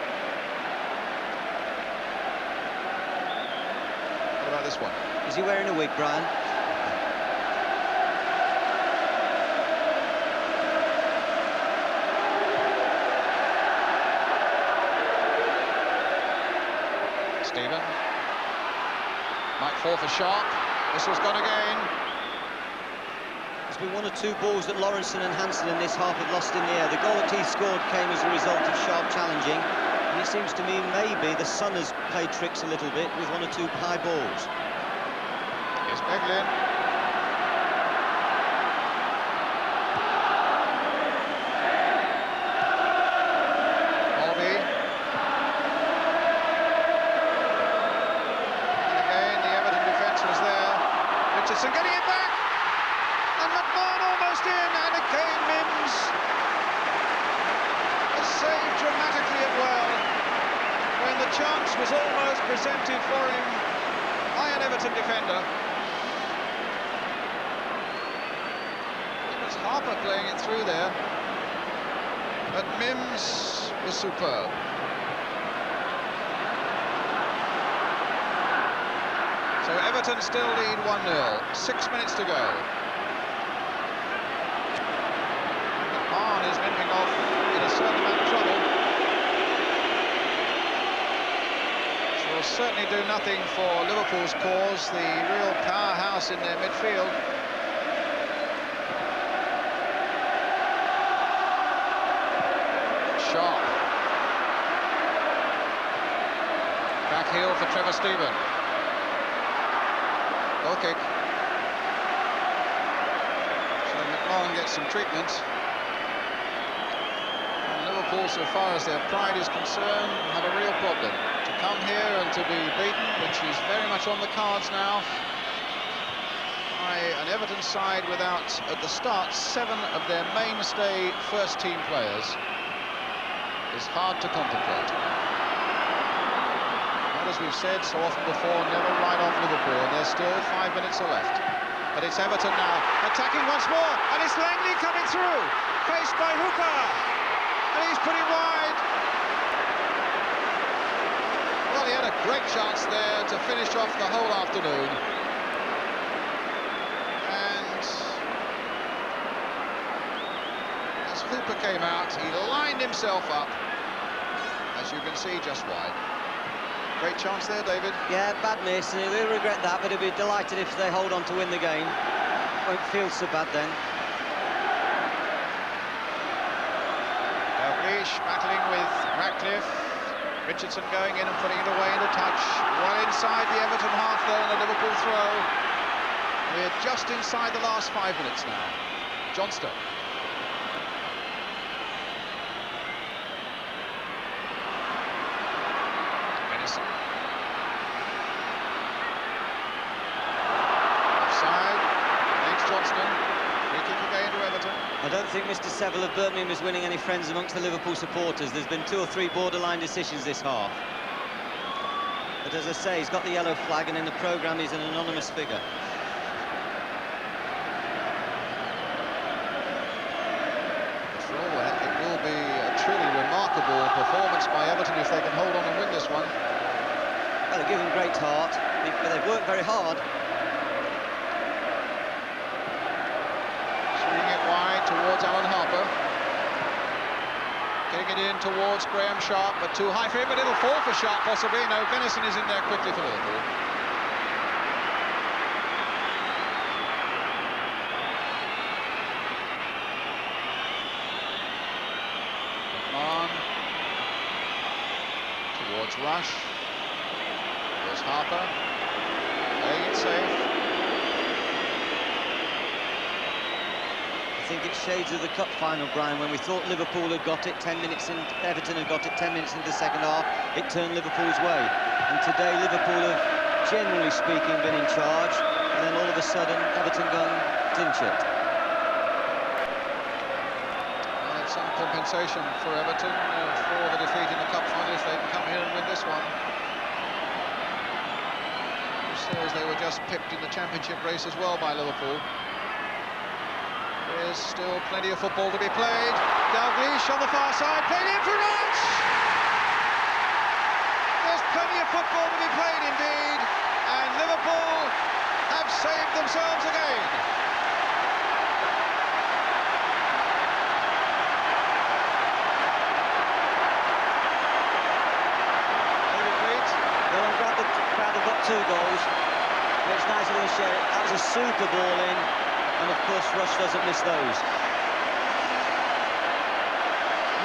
S3: What about this one?
S4: Is he wearing a wig, Brian?
S3: Stephen might fall for Sharp. This was gone again.
S4: been one or two balls that Lawrenson and Hansen in this half have lost in the air. The goal that he scored came as a result of sharp challenging, and it seems to me maybe the sun has played tricks a little bit with one or two high balls.
S3: Here's Beglin. Mulvey. And again, the Everton defence was there. Richardson getting it back. And McMahon almost in. And again, Mims has saved dramatically and well when the chance was almost presented for him by an Everton defender. Harper playing it through there, but Mims was superb. So Everton still lead 1-0, 6 minutes to go. McMahon is limping off in a certain amount of trouble. Which will certainly do nothing for Liverpool's cause, the real powerhouse in their midfield. Sharp. Back heel for Trevor Stephen. Goal kick. So McMahon gets some treatment. And Liverpool, so far as their pride is concerned, have a real problem. To come here and to be beaten, which is very much on the cards now, by an Everton side without, at the start, 7 of their mainstay first-team players, is hard to contemplate. But as we've said so often before, never write off Liverpool, and there's still 5 minutes left. But it's Everton now, attacking once more, and it's Langley coming through, faced by Hooker, and he's put it wide. Well, he had a great chance there to finish off the whole afternoon. Hooper came out, he lined himself up, as you can see, just wide. Great chance there, David. Yeah, bad miss, and he'll regret that, but he'll be delighted if they hold on to win the game. Won't feel so bad then. Dalglish battling with Ratcliffe. Richardson going in and putting it away into touch. Well inside the Everton half there, and a Liverpool throw. We're just inside the last 5 minutes now. Johnston. I don't think Mr. Seville of Birmingham is winning any friends amongst the Liverpool supporters. There's been 2 or 3 borderline decisions this half. But as I say, he's got the yellow flag, and in the programme he's an anonymous figure. For all that, it will be a truly remarkable performance by Everton if they can hold on and win this one. Well, they've given great heart, but they've worked very hard. Towards Alan Harper, getting it in towards Graham Sharp, but too high for him, but it'll fall for Sharp possibly. No, Venison is in there quickly for Liverpool. McMahon towards Rush, there's Harper, playing it safe. I think it's shades of the cup final, Brian, when we thought Liverpool had got it 10 minutes in, Everton had got it 10 minutes into the second half, it turned Liverpool's way. And today Liverpool have, generally speaking, been in charge, and then all of a sudden Everton gone clinch it. Well, it's some compensation for Everton for the defeat in the cup final if they can come here and win this one. As they were just pipped in the championship race as well by Liverpool. There's still plenty of football to be played. Dalglish on the far side, played in for Roach! There's plenty of football to be played indeed, and Liverpool have saved themselves again. Well, I'm glad the crowd have got 2 goals. It's nice of them to share it. That was a super ball in.
S4: And, of course, Rush doesn't miss those.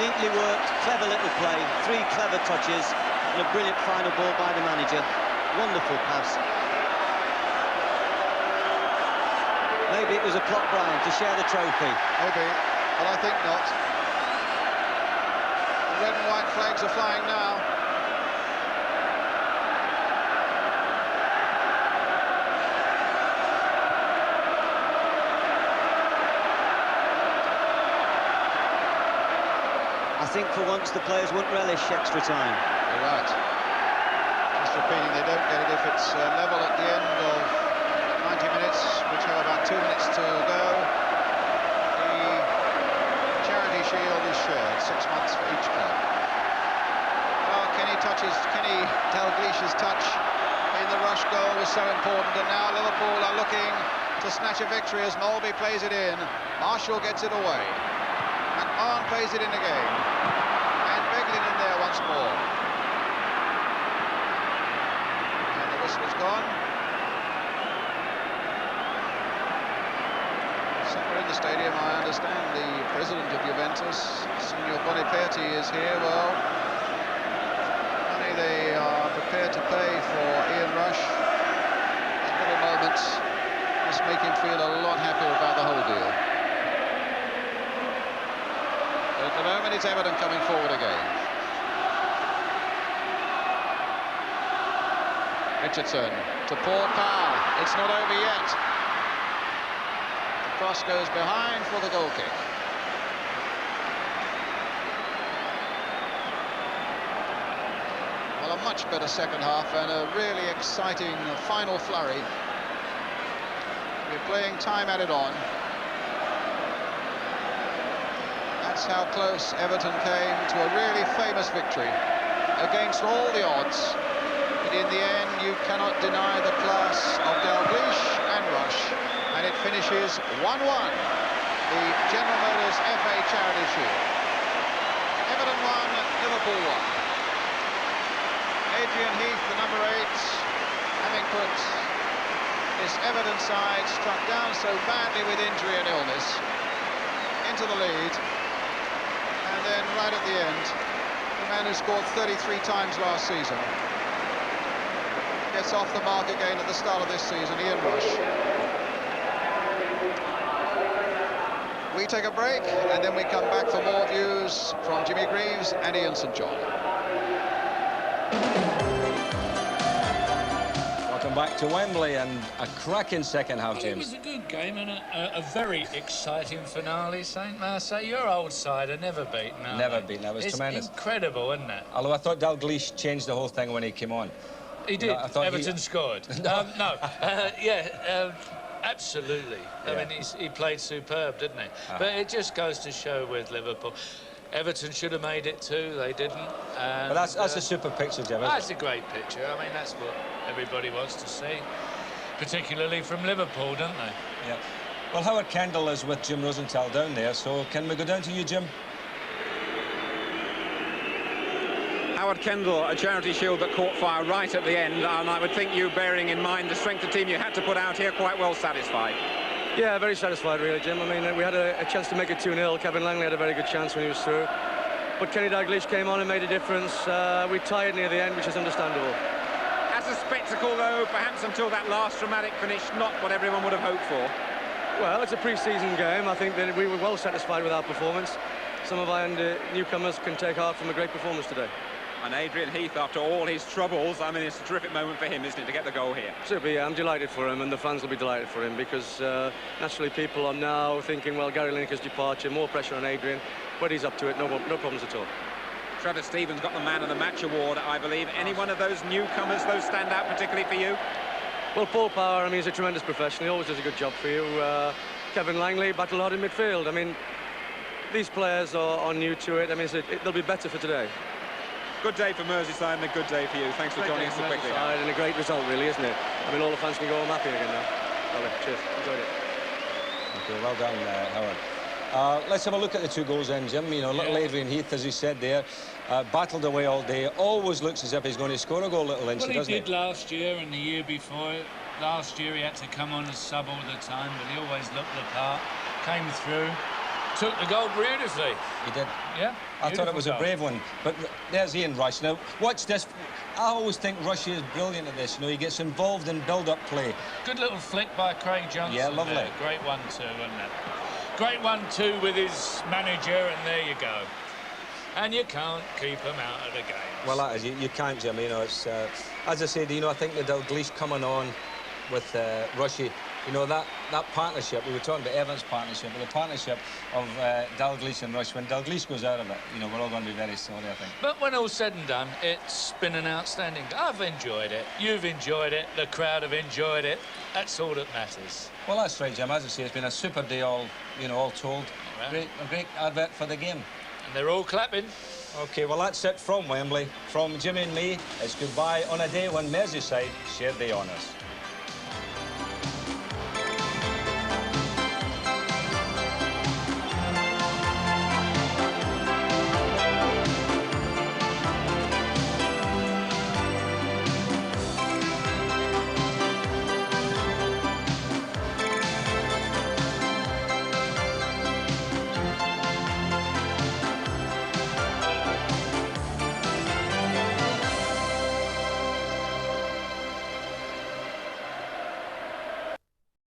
S4: Neatly worked, clever little play, 3 clever touches, and a brilliant final ball by the manager. Wonderful pass. Maybe it was a plot, Brian, to share the trophy.
S3: Maybe, but I think not. The red and white flags are flying now.
S4: I think for once the players won't relish extra time.
S3: You're right. Just repeating, they don't get it if it's level at the end of 90 minutes, which have about 2 minutes to go. The Charity Shield is shared, 6 months for each club. Oh, Kenny Dalglish's touch in the Rush goal was so important, and now Liverpool are looking to snatch a victory as Molby plays it in. Marshall gets it away. McMahon plays it in again. And Beglin in there once more. And the whistle's gone. Somewhere in the stadium, I understand, the president of Juventus, Signor Boniperti, is here. Well, money they are prepared to pay for Ian Rush. These little moments just make him feel a lot happier about the whole deal. But at the moment, it's Everton coming forward again. Richardson to Paul Power. It's not over yet. The cross goes behind for the goal kick. Well, a much better second half and a really exciting final flurry. We're playing time added on. That's how close Everton came to a really famous victory against all the odds. But in the end, you cannot deny the class of Dalglish and Rush, and it finishes 1-1, the General Motors FA Charity Shield. Everton 1, Liverpool 1. Adrian Heath, the number 8, having put this Everton side, struck down so badly with injury and illness, into the lead. And then right at the end, the man who scored 33 times last season gets off the mark again at the start of this season, Ian Rush. We take a break, and then we come back for more views from Jimmy Greaves and Ian St John.
S1: Welcome back to Wembley, and a cracking second half, James.
S2: It was a good game and a very exciting finale, Saint Marseille. Your old side are never beaten, are
S1: Never
S2: they?
S1: beaten. That was
S2: it's
S1: tremendous.
S2: Incredible, isn't it?
S1: Although I thought Dalglish changed the whole thing when he came on.
S2: He did.
S1: I thought
S2: Everton scored. Absolutely. I mean, he played superb, didn't he? But it just goes to show with Liverpool. Everton should have made it too. They didn't. And,
S1: But that's a super picture, Jim.
S2: That's a great picture. I mean, that's what everybody wants to see, particularly from Liverpool, don't they?
S1: Yeah. Well, Howard Kendall is with Jim Rosenthal down there, so can we go down to you, Jim?
S5: Howard Kendall, a Charity Shield that caught fire right at the end, and I would think you, bearing in mind the strength of team you had to put out here, quite well satisfied.
S6: Yeah, very satisfied, really, Jim. I mean, we had a chance to make it 2-0. Kevin Langley had a very good chance when he was through. But Kenny Dalglish came on and made a difference. We tied near the end, which is understandable.
S5: As a spectacle, though, perhaps until that last dramatic finish, not what everyone would have hoped for.
S6: Well, it's a pre-season game. I think that we were well satisfied with our performance. Some of our newcomers can take heart from a great performance today.
S5: And Adrian Heath, after all his troubles, I mean, it's a terrific moment for him, isn't it, to get the goal here?
S6: Super, yeah, I'm delighted for him, and the fans will be delighted for him, because naturally people are now thinking, well, Gary Lineker's departure, more pressure on Adrian, but he's up to it, no problems at all.
S5: Trevor Stevens got the Man of the Match award, I believe. Any one of those newcomers, those stand out particularly for you?
S6: Well, Paul Power, I mean, he's a tremendous professional. He always does a good job for you. Kevin Langley, battle hard in midfield. I mean, these players are new to it. I mean, they'll be better for today.
S5: Good day for Merseyside and a good day for you. Thanks for joining us so quickly.
S6: And a great result, really, isn't it? I mean, all the fans can go home happy again now. Well, cheers. Enjoyed it.
S1: Okay, well done, Howard. Let's have a look at the 2 goals then, Jim. You know, little Adrian Heath, as he said there, battled away all day. Always looks as if he's going to score a goal, little Lynchy, doesn't he?
S2: Well, he did last year and the year before. Last year he had to come on as sub all the time, but he always looked the part, came through, took the goal beautifully.
S1: He did.
S2: Yeah.
S1: I thought it was
S2: goal.
S1: a brave one. But there's Ian Rush. Now, watch this. I always think Rushy is brilliant at this. You know, he gets involved in build-up play.
S2: Good little flick by Craig Johnson.
S1: Yeah, lovely.
S2: There. Great 1-2, wasn't it? Great 1-2 with his manager, and there you go. And you can't keep him out of the game.
S1: Well, that is, you can't, Jim. You know, it's as I said. You know, I think the Dalglish coming on with Rushy. You know, that partnership, we were talking about Evans' partnership, but the partnership of Dalglish and Rush, when Dalglish goes out of it, you know, we're all going to be very sorry, I think.
S2: But when all's said and done, it's been an outstanding... I've enjoyed it, you've enjoyed it, the crowd have enjoyed it. That's all that matters.
S1: Well, that's right, Jim. As I say, it's been a super day all told.
S2: Well,
S1: A great advert for the game.
S2: And they're all clapping.
S1: OK, well, that's it from Wembley. From Jimmy and me, it's goodbye on a day when Merseyside shared the honours.